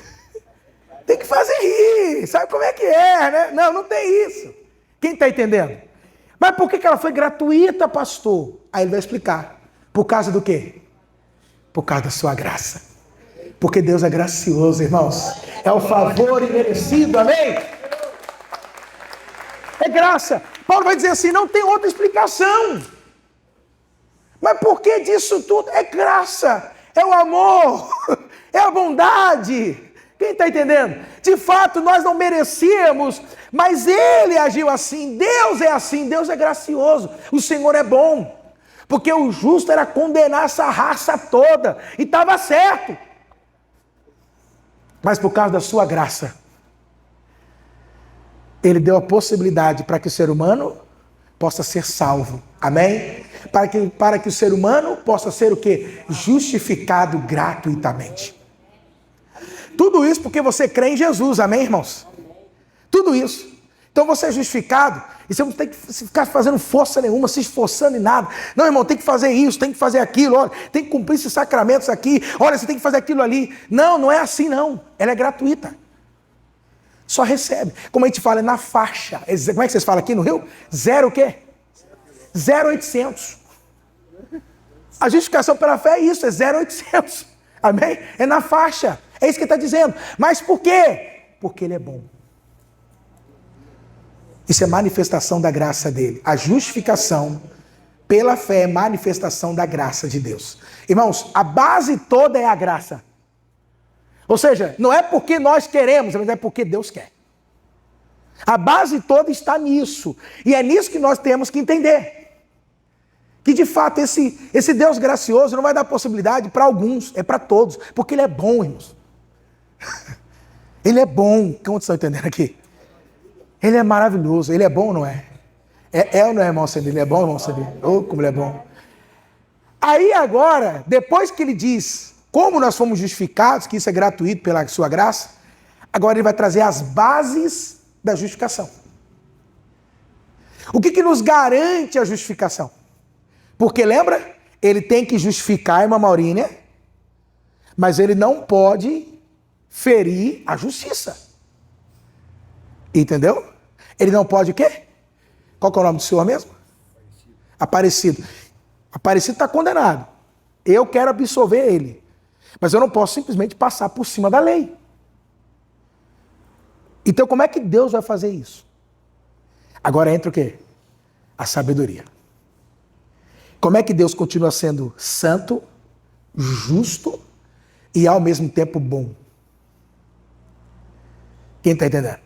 tem que fazer rir. Sabe como é que é, né? Não tem isso. Quem está entendendo? Mas por que ela foi gratuita, pastor? Aí ele vai explicar. Por causa do quê? Por causa da sua graça. Porque Deus é gracioso, irmãos. É o favor imerecido, amém? É graça. Paulo vai dizer assim, não tem outra explicação. Mas por que disso tudo? É graça. É o amor, é a bondade. Quem está entendendo? De fato, nós não merecíamos, mas Ele agiu assim. Deus é assim, Deus é gracioso. O Senhor é bom. Porque o justo era condenar essa raça toda. E estava certo. Mas por causa da sua graça, Ele deu a possibilidade para que o ser humano possa ser salvo. Amém? Para que o ser humano possa ser o quê? Justificado gratuitamente. Tudo isso porque você crê em Jesus, amém, irmãos? Tudo isso. Então você é justificado e você não tem que ficar fazendo força nenhuma, se esforçando em nada. Não, irmão, tem que fazer isso, tem que fazer aquilo, olha, tem que cumprir esses sacramentos aqui, olha, você tem que fazer aquilo ali. Não é assim não. Ela é gratuita. Só recebe. Como a gente fala, é na faixa. Como é que vocês falam aqui no Rio? Zero o quê? 0,800. A justificação pela fé é isso, é 0,800. Amém? É na faixa. É isso que ele está dizendo. Mas por quê? Porque Ele é bom. Isso é manifestação da graça dele. A justificação pela fé é manifestação da graça de Deus. Irmãos, a base toda é a graça. Ou seja, não é porque nós queremos, mas é porque Deus quer. A base toda está nisso. E é nisso que nós temos que entender. Que de fato esse Deus gracioso não vai dar possibilidade para alguns, é para todos. Porque Ele é bom, irmãos. Ele é bom. Como vocês estão entendendo aqui? Ele é maravilhoso. Ele é bom, não é? É ou não é, irmão Sandy? Ele é bom, irmão Sandy? Oh, como Ele é bom. Aí agora, depois que Ele diz como nós fomos justificados, que isso é gratuito pela sua graça, agora Ele vai trazer as bases da justificação. O que nos garante a justificação? Porque lembra? Ele tem que justificar a irmã Maurínia, mas ele não pode ferir a justiça. Entendeu? Ele não pode o quê? Qual que é o nome do senhor mesmo? Aparecido. Aparecido está condenado. Eu quero absolver ele. Mas eu não posso simplesmente passar por cima da lei. Então como é que Deus vai fazer isso? Agora entra o quê? A sabedoria. Como é que Deus continua sendo santo, justo e ao mesmo tempo bom? Quem está entendendo?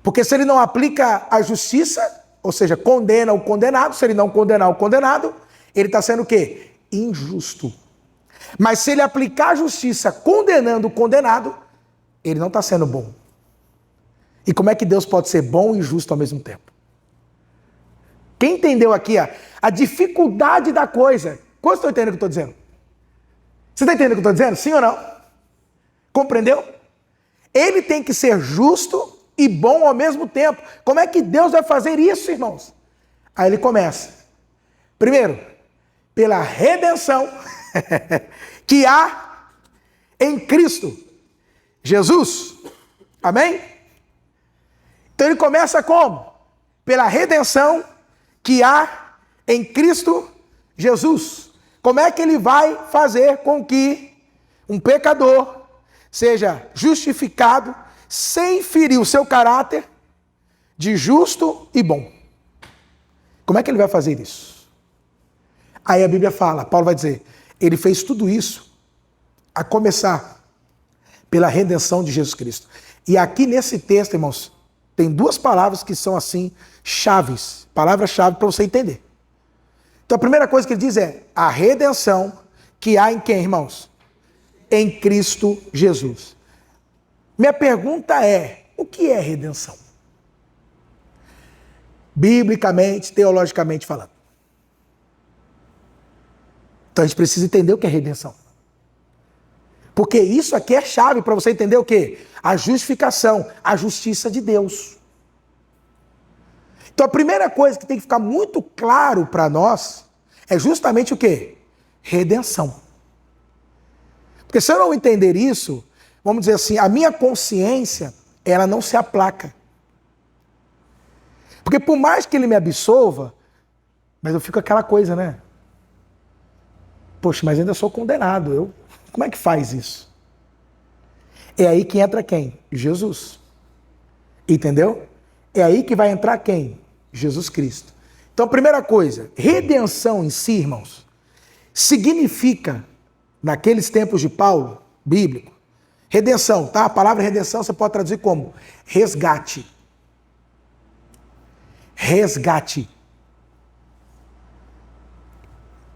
Porque se Ele não aplica a justiça, ou seja, condena o condenado, se Ele não condenar o condenado, Ele está sendo o quê? Injusto. Mas se Ele aplicar a justiça condenando o condenado, Ele não está sendo bom. E como é que Deus pode ser bom e justo ao mesmo tempo? Quem entendeu aqui a dificuldade da coisa? Quantos estão entendendo o que eu estou dizendo? Você está entendendo o que eu estou dizendo? Sim ou não? Compreendeu? Ele tem que ser justo e bom ao mesmo tempo. Como é que Deus vai fazer isso, irmãos? Aí ele começa. Primeiro, pela redenção que há em Cristo Jesus. Amém? Então ele começa como? Pela redenção que há em Cristo Jesus. Como é que ele vai fazer com que um pecador seja justificado sem ferir o seu caráter de justo e bom? Como é que ele vai fazer isso? Aí a Bíblia fala, Paulo vai dizer, ele fez tudo isso a começar pela redenção de Jesus Cristo. E aqui nesse texto, irmãos, tem duas palavras que são assim, chaves, palavras-chave para você entender. Então a primeira coisa que ele diz é a redenção que há em quem, irmãos? Em Cristo Jesus. Minha pergunta é, o que é redenção? Biblicamente, teologicamente falando. Então a gente precisa entender o que é redenção. Porque isso aqui é chave para você entender o quê? A justificação, a justiça de Deus. Então a primeira coisa que tem que ficar muito claro para nós é justamente o quê? Redenção. Porque se eu não entender isso, vamos dizer assim, a minha consciência, ela não se aplaca. Porque por mais que ele me absolva, mas eu fico aquela coisa, né? Poxa, mas ainda sou condenado. Como é que faz isso? É aí que entra quem? Jesus. Entendeu? É aí que vai entrar quem? Jesus Cristo. Então, primeira coisa, redenção em si, irmãos, significa, naqueles tempos de Paulo, bíblico, redenção, tá? A palavra redenção você pode traduzir como resgate. Resgate.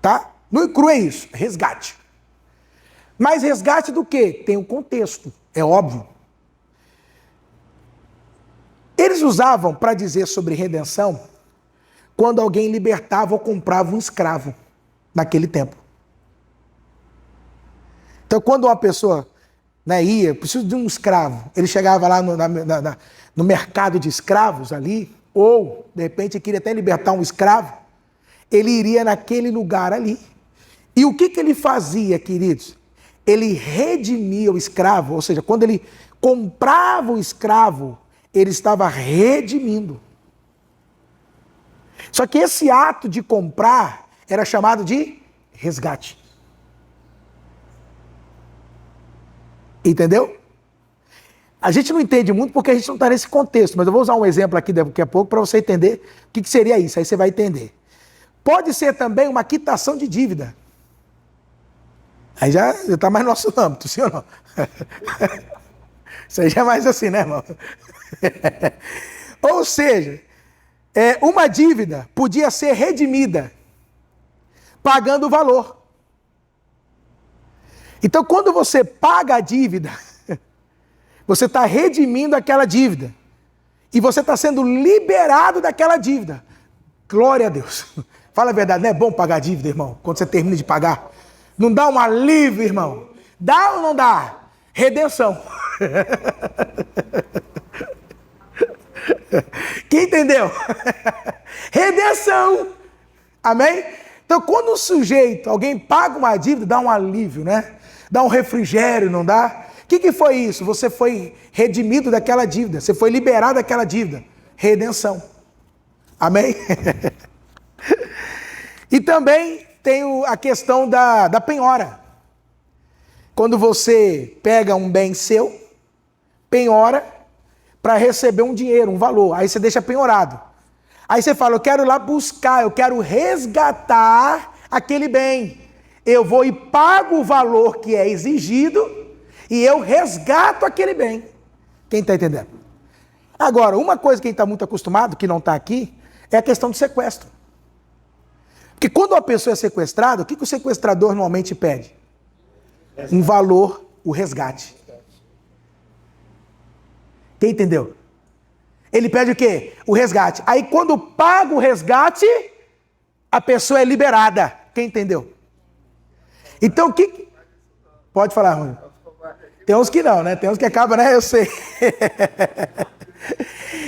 Tá? No cru é isso, resgate. Mas resgate do quê? Tem um contexto, é óbvio. Eles usavam para dizer sobre redenção quando alguém libertava ou comprava um escravo naquele tempo. Então, quando uma pessoa ia, preciso de um escravo, ele chegava lá no mercado de escravos ali, ou, de repente, queria até libertar um escravo, ele iria naquele lugar ali. E o que ele fazia, queridos? Ele redimia o escravo, ou seja, quando ele comprava o escravo, ele estava redimindo. Só que esse ato de comprar era chamado de resgate. Entendeu? A gente não entende muito porque a gente não está nesse contexto, mas eu vou usar um exemplo aqui daqui a pouco para você entender o que seria isso, aí você vai entender. Pode ser também uma quitação de dívida. Aí já está mais no nosso âmbito, sim ou não? Isso aí já é mais assim, né, irmão? Ou seja, uma dívida podia ser redimida pagando o valor. Então, quando você paga a dívida, você está redimindo aquela dívida. E você está sendo liberado daquela dívida. Glória a Deus. Fala a verdade, não é bom pagar dívida, irmão? Quando você termina de pagar. Não dá um alívio, irmão? Dá ou não dá? Redenção. Quem entendeu? Redenção. Amém? Então, quando o sujeito, alguém paga uma dívida, dá um alívio, né? Dá um refrigério, não dá? O que foi isso? Você foi redimido daquela dívida. Você foi liberado daquela dívida. Redenção. Amém? E também tem a questão da penhora. Quando você pega um bem seu, penhora para receber um dinheiro, um valor. Aí você deixa penhorado. Aí você fala, eu quero ir lá buscar, eu quero resgatar aquele bem. Eu vou e pago o valor que é exigido e eu resgato aquele bem. Quem está entendendo? Agora, uma coisa que a gente está muito acostumado, que não está aqui, é a questão do sequestro. Porque quando uma pessoa é sequestrada, o que o sequestrador normalmente pede? Um valor, o resgate. Quem entendeu? Ele pede o quê? O resgate. Aí quando paga o resgate, a pessoa é liberada. Quem entendeu? Então o que... Pode falar, Rony. Tem uns que não, né? Tem uns que acabam, né? Eu sei.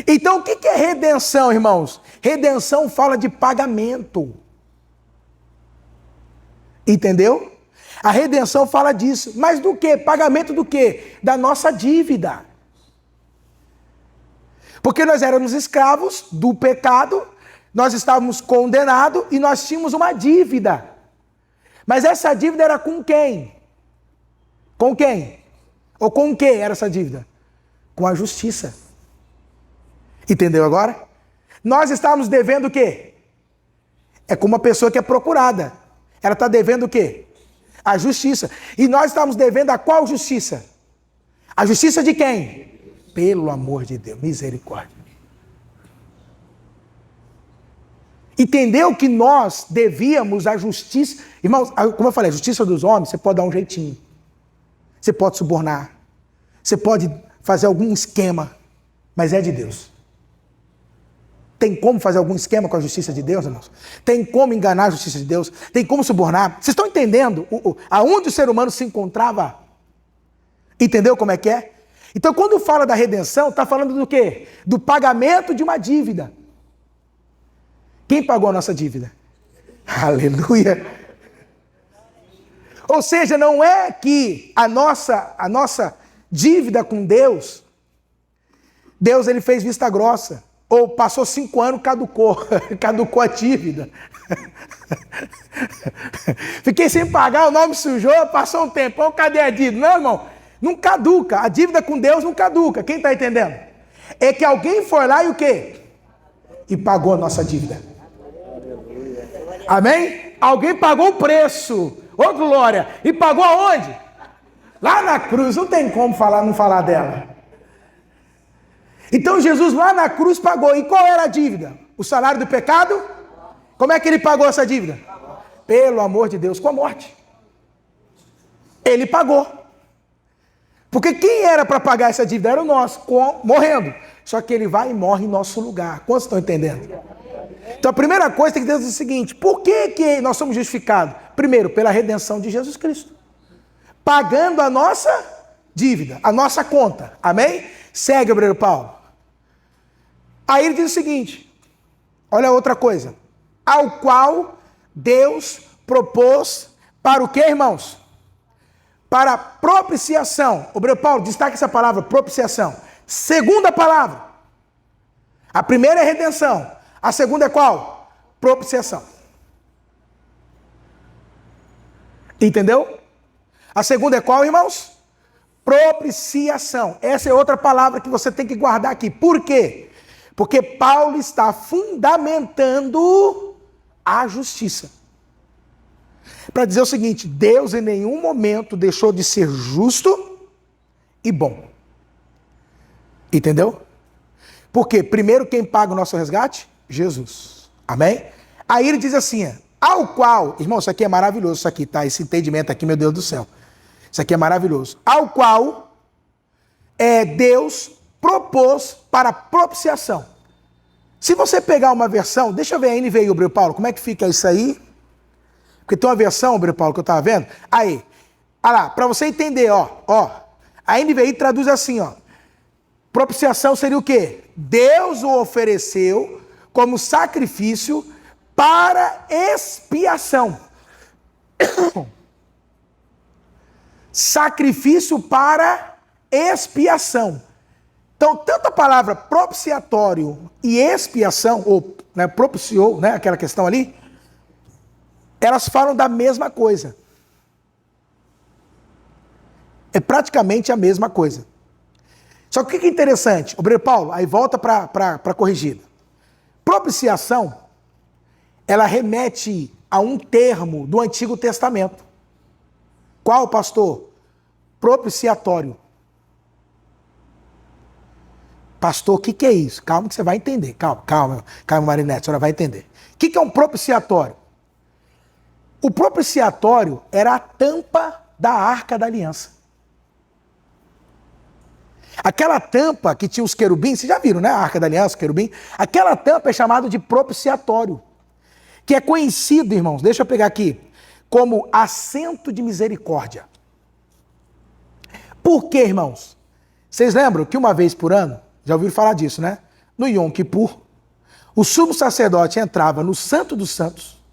Então o que é redenção, irmãos? Redenção fala de pagamento. Entendeu? A redenção fala disso. Mas do quê? Pagamento do quê? Da nossa dívida. Porque nós éramos escravos do pecado, nós estávamos condenados e nós tínhamos uma dívida. Mas essa dívida era com quem? Com quem? Ou com o que era essa dívida? Com a justiça. Entendeu agora? Nós estávamos devendo o quê? É como uma pessoa que é procurada. Ela está devendo o quê? A justiça. E nós estamos devendo a qual justiça? A justiça de quem? Pelo amor de Deus, misericórdia. Entendeu que nós devíamos a justiça? Irmãos, como eu falei, a justiça dos homens, você pode dar um jeitinho. Você pode subornar. Você pode fazer algum esquema. Mas é de Deus. Tem como fazer algum esquema com a justiça de Deus, irmãos? Tem como enganar a justiça de Deus? Tem como subornar? Vocês estão entendendo aonde o ser humano se encontrava? Entendeu como é que é? Então, quando fala da redenção, está falando do quê? Do pagamento de uma dívida. Quem pagou a nossa dívida? Aleluia! Ou seja, não é que a nossa dívida com Deus, ele fez vista grossa. Ou passou 5 anos, caducou a dívida. Fiquei sem pagar, o nome sujou, passou um tempão, cadê a dívida? Não, irmão, não caduca. A dívida com Deus não caduca. Quem está entendendo? É que alguém foi lá e o quê? E pagou a nossa dívida. Amém? Alguém pagou o preço. Ô glória! E pagou aonde? Lá na cruz. Não tem como não falar dela. Então Jesus lá na cruz pagou. E qual era a dívida? O salário do pecado? Como é que ele pagou essa dívida? Pelo amor de Deus, com a morte. Ele pagou. Porque quem era para pagar essa dívida era o nosso, morrendo. Só que ele vai e morre em nosso lugar. Quantos estão entendendo? Então a primeira coisa tem que dizer o seguinte: por que nós somos justificados? Primeiro, pela redenção de Jesus Cristo. Pagando a nossa dívida, a nossa conta. Amém? Segue, obreiro Paulo. Aí ele diz o seguinte, olha outra coisa. Ao qual Deus propôs para o quê, irmãos? Para propiciação. Obreiro Paulo, destaque essa palavra, propiciação. Segunda palavra. A primeira é redenção. A segunda é qual? Propiciação. Entendeu? A segunda é qual, irmãos? Propiciação. Essa é outra palavra que você tem que guardar aqui. Por quê? Porque Paulo está fundamentando a justiça. Para dizer o seguinte: Deus em nenhum momento deixou de ser justo e bom. Entendeu? Porque primeiro quem paga o nosso resgate? Jesus. Amém? Aí ele diz assim, ao qual, irmão, isso aqui é maravilhoso, isso aqui, tá? Esse entendimento aqui, meu Deus do céu. Isso aqui é maravilhoso. Ao qual Deus propôs para propiciação. Se você pegar uma versão, deixa eu ver a NVI, Breu Paulo, como é que fica isso aí? Porque tem uma versão, Breu Paulo, que eu estava vendo. Aí, olha lá, para você entender, ó. A NVI traduz assim, ó. Propiciação seria o quê? Deus o ofereceu como sacrifício para expiação. Sacrifício para expiação. Então, tanto a palavra propiciatório e expiação, ou propiciou, aquela questão ali, elas falam da mesma coisa. É praticamente a mesma coisa. Só que o que é interessante? O Breno Paulo, aí volta para a corrigida. Propiciação, ela remete a um termo do Antigo Testamento. Qual, pastor? Propiciatório. Pastor, o que é isso? Calma que você vai entender. Calma, Marinete, a senhora vai entender. O que é um propiciatório? O propiciatório era a tampa da Arca da Aliança. Aquela tampa que tinha os querubins, vocês já viram, né? A Arca da Aliança, o querubim. Aquela tampa é chamada de propiciatório, que é conhecido, irmãos, deixa eu pegar aqui, como assento de misericórdia. Por quê, irmãos? Vocês lembram que uma vez por ano, já ouviram falar disso, né? No Yom Kippur, o sumo sacerdote entrava no Santo dos Santos.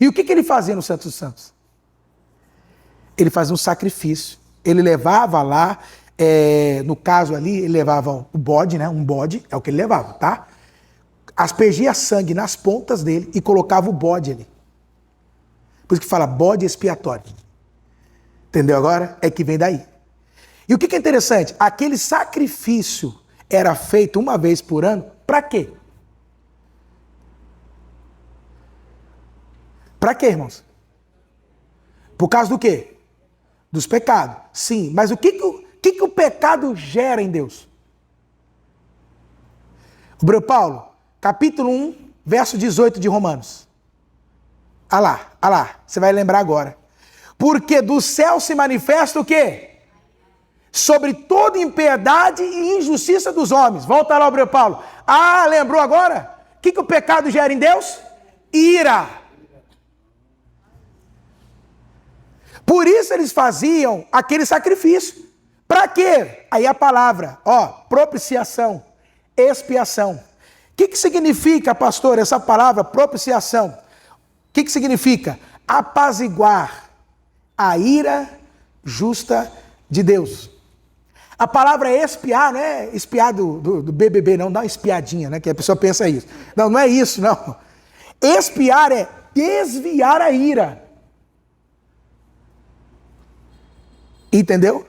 E o que ele fazia no Santo dos Santos? Ele fazia um sacrifício. Ele levava lá, no caso ali, ele levava o bode, né? Um bode, é o que ele levava, tá? Aspergia sangue nas pontas dele e colocava o bode ali. Por isso que fala bode expiatório. Entendeu agora? É que vem daí. E o que é interessante? Aquele sacrifício era feito uma vez por ano, para quê? Para quê, irmãos? Por causa do quê? Dos pecados. Sim, mas o que o pecado gera em Deus? O Breu Paulo, capítulo 1, verso 18 de Romanos. Olha lá, você vai lembrar agora. Porque do céu se manifesta o quê? Sobre toda impiedade e injustiça dos homens. Volta lá, Breu Paulo. Ah, lembrou agora? O que o pecado gera em Deus? Ira. Por isso eles faziam aquele sacrifício. Para quê? Aí a palavra, propiciação, expiação. O que significa, pastor, essa palavra propiciação? O que significa? Apaziguar a ira justa de Deus. A palavra expiar não é espiar do BBB, não, dá uma espiadinha, né? Que a pessoa pensa isso. Não é isso, não. Expiar é desviar a ira. Entendeu?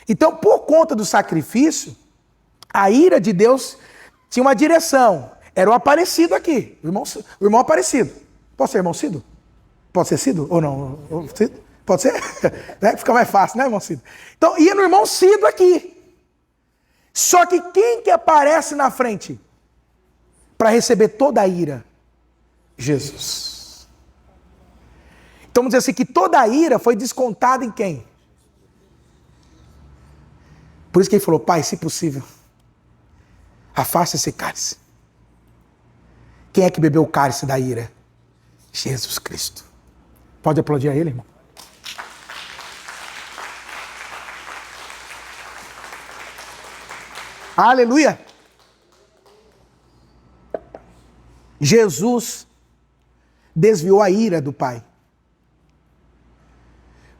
Então, por conta do sacrifício, a ira de Deus tinha uma direção. Era o Aparecido aqui, o irmão Aparecido. Pode ser irmão Cido? Pode ser Cido ou não? Cido? Pode ser? Né? Fica mais fácil, né, irmão Cido? Então, ia no irmão Cido aqui. Só que quem que aparece na frente para receber toda a ira? Jesus. Então, vamos dizer assim, que toda a ira foi descontada em quem? Por isso que ele falou, Pai, se possível, afasta esse cálice. Quem é que bebeu o cálice da ira? Jesus Cristo. Pode aplaudir a ele, irmão? Aleluia! Jesus desviou a ira do Pai.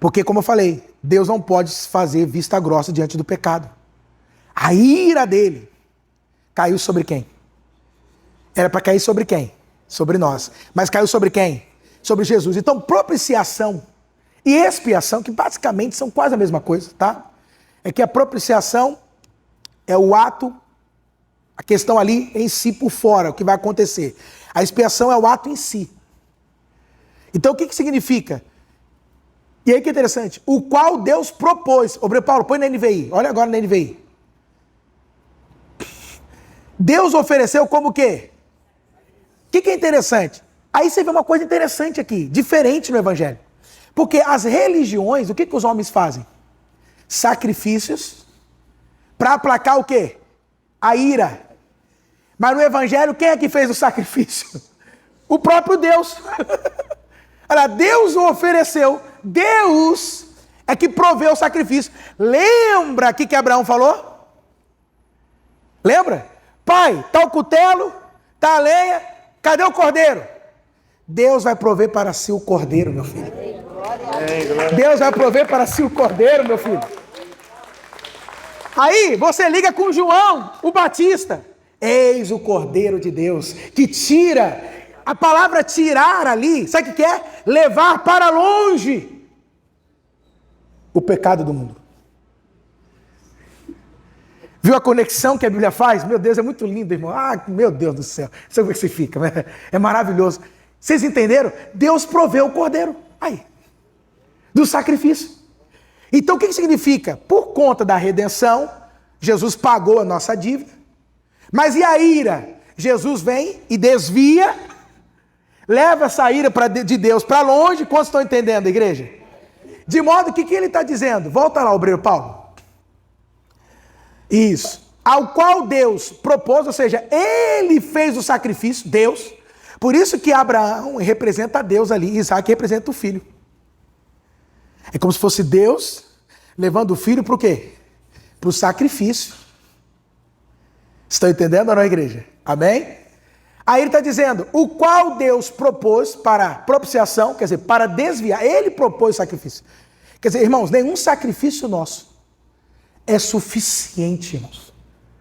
Porque, como eu falei, Deus não pode fazer vista grossa diante do pecado. A ira dele caiu sobre quem? Era para cair sobre quem? Sobre nós. Mas caiu sobre quem? Sobre Jesus. Então, propiciação e expiação, que basicamente são quase a mesma coisa, tá? É que a propiciação é o ato, a questão ali em si por fora, o que vai acontecer. A expiação é o ato em si. Então, o que significa? E aí que é interessante, o qual Deus propôs. Ô, Paulo, põe na NVI, olha agora na NVI. Deus ofereceu como o quê? O que é interessante? Aí você vê uma coisa interessante aqui, diferente no Evangelho. Porque as religiões, o que os homens fazem? Sacrifícios para aplacar o quê? A ira. Mas no Evangelho, quem é que fez o sacrifício? O próprio Deus. Olha, Deus o ofereceu. Deus é que proveu o sacrifício. Lembra que Abraão falou? Lembra? Pai, tá o cutelo, tá a lenha, cadê o cordeiro? Deus vai prover para si o cordeiro, meu filho. Deus vai prover para si o cordeiro, meu filho. Aí você liga com João, o Batista. Eis o Cordeiro de Deus que tira. A palavra tirar ali, sabe o que é? Levar para longe o pecado do mundo. Viu a conexão que a Bíblia faz? Meu Deus, é muito lindo, irmão. Ah, meu Deus do céu. Sabe como é que você fica? É maravilhoso. Vocês entenderam? Deus proveu o cordeiro. Aí. Do sacrifício. Então o que significa? Por conta da redenção, Jesus pagou a nossa dívida. Mas e a ira? Jesus vem e desvia, leva essa ira de Deus para longe. Quantos estão entendendo, igreja? De modo que o que ele está dizendo? Volta lá, obreiro Paulo. Isso. Ao qual Deus propôs, ou seja, ele fez o sacrifício, Deus. Por isso que Abraão representa Deus ali, Isaac representa o filho. É como se fosse Deus levando o filho para o quê? Para o sacrifício. Estão entendendo ou não, igreja? Amém? Aí ele está dizendo, o qual Deus propôs para propiciação, quer dizer, para desviar, ele propôs o sacrifício. Quer dizer, irmãos, nenhum sacrifício nosso é suficiente, irmãos.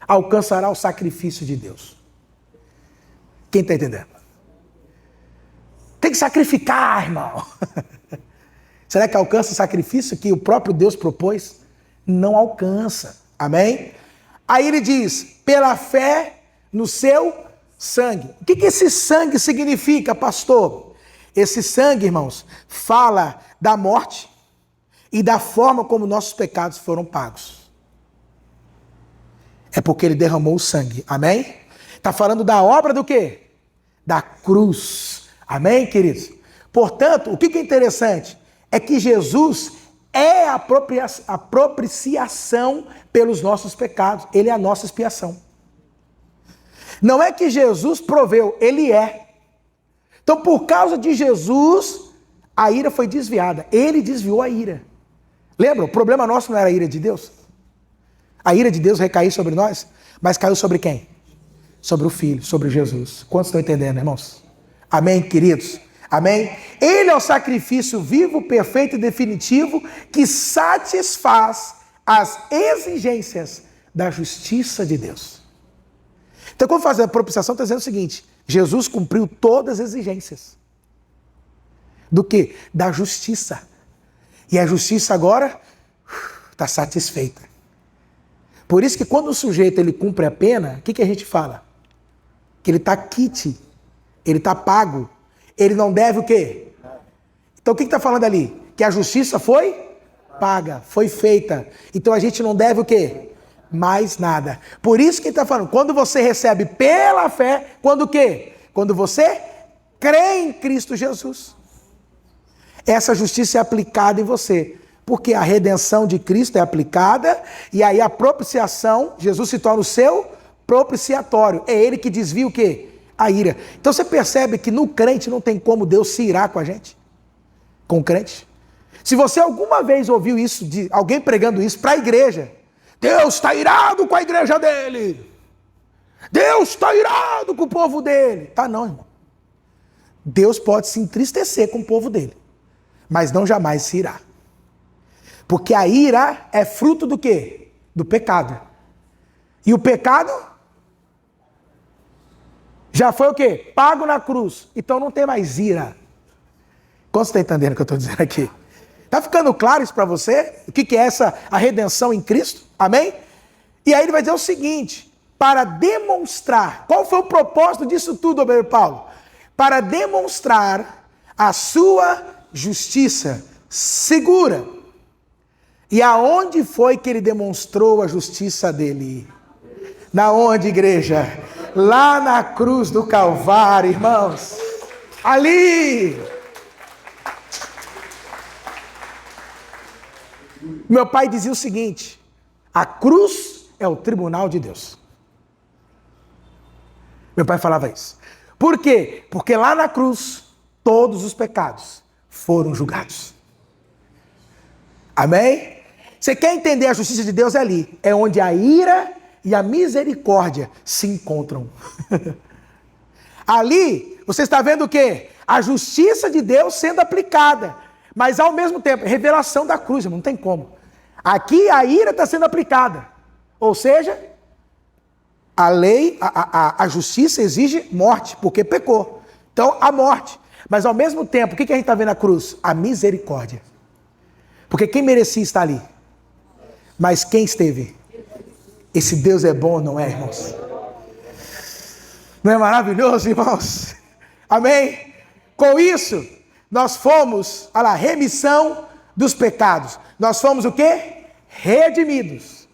Alcançará o sacrifício de Deus. Quem está entendendo? Tem que sacrificar, irmão. Será que alcança o sacrifício que o próprio Deus propôs? Não alcança. Amém? Aí ele diz, pela fé no seu sangue. O que esse sangue significa, pastor? Esse sangue, irmãos, fala da morte e da forma como nossos pecados foram pagos. É porque ele derramou o sangue. Amém? Está falando da obra do quê? Da cruz. Amém, queridos? Portanto, o que é interessante? É que Jesus é a propiciação pelos nossos pecados. Ele é a nossa expiação. Não é que Jesus proveu, ele é. Então, por causa de Jesus, a ira foi desviada. Ele desviou a ira. Lembra? O problema nosso não era a ira de Deus. A ira de Deus recaiu sobre nós, mas caiu sobre quem? Sobre o Filho, sobre Jesus. Quantos estão entendendo, irmãos? Amém, queridos? Amém? Ele é o sacrifício vivo, perfeito e definitivo que satisfaz as exigências da justiça de Deus. Então, quando faz a propiciação, está dizendo o seguinte: Jesus cumpriu todas as exigências. Do quê? Da justiça. E a justiça agora está satisfeita. Por isso que quando o sujeito ele cumpre a pena, o que a gente fala? Que ele está quite, ele está pago. Ele não deve o quê? Então o que está falando ali? Que a justiça foi paga, foi feita. Então a gente não deve o quê? Mais nada. Por isso que ele está falando, quando você recebe pela fé, quando o quê? Quando você crê em Cristo Jesus. Essa justiça é aplicada em você. Porque a redenção de Cristo é aplicada e aí a propiciação, Jesus se torna o seu propiciatório. É ele que desvia o quê? A ira. Então você percebe que no crente não tem como Deus se irar com a gente? Com o crente? Se você alguma vez ouviu isso, de alguém pregando isso para a igreja, Deus está irado com a igreja dele. Deus está irado com o povo dele. Tá não, irmão. Deus pode se entristecer com o povo dele, mas não jamais se irar. Porque a ira é fruto do quê? Do pecado. E o pecado já foi o quê? Pago na cruz. Então não tem mais ira. Como você está entendendo o que eu estou dizendo aqui? Está ficando claro isso para você? O que é a redenção em Cristo? Amém? E aí ele vai dizer o seguinte, para demonstrar, qual foi o propósito disso tudo, obreiro Paulo? Para demonstrar a sua justiça segura. E aonde foi que ele demonstrou a justiça dele? Na onde, igreja? Lá na cruz do Calvário, irmãos. Ali. Meu pai dizia o seguinte: a cruz é o tribunal de Deus. Meu pai falava isso. Por quê? Porque lá na cruz, todos os pecados foram julgados. Amém? Você quer entender a justiça de Deus? É ali. É onde a ira e a misericórdia se encontram. Ali, você está vendo o quê? A justiça de Deus sendo aplicada. Mas ao mesmo tempo, revelação da cruz, não tem como. Aqui a ira está sendo aplicada. Ou seja, a lei, a justiça exige morte, porque pecou. Então, a morte. Mas ao mesmo tempo, o que a gente está vendo na cruz? A misericórdia. Porque quem merecia estar ali? Mas quem esteve? Esse Deus é bom, não é, irmãos? Não é maravilhoso, irmãos? Amém? Com isso, nós fomos, olha lá, remissão dos pecados. Nós fomos o quê? Redimidos.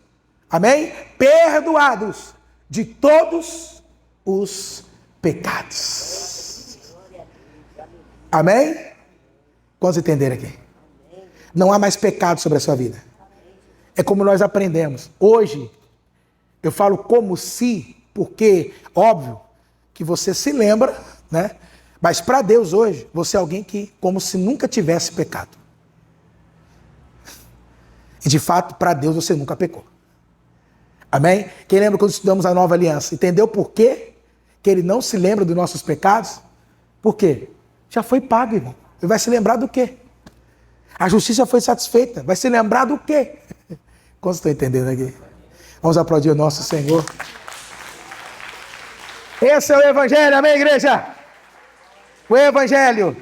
Amém? Perdoados de todos os pecados. Amém? Quantos entenderam aqui? Não há mais pecado sobre a sua vida. É como nós aprendemos. Hoje, eu falo como se, porque, óbvio, que você se lembra, né? Mas para Deus hoje, você é alguém que, como se nunca tivesse pecado. E de fato, para Deus, você nunca pecou. Amém? Quem lembra quando estudamos a nova aliança? Entendeu por quê que ele não se lembra dos nossos pecados? Por quê? Já foi pago, irmão. Ele vai se lembrar do quê? A justiça foi satisfeita. Vai se lembrar do quê? Quantos estão entendendo aqui? Vamos aplaudir o nosso Senhor. Esse é o Evangelho, amém, igreja? O Evangelho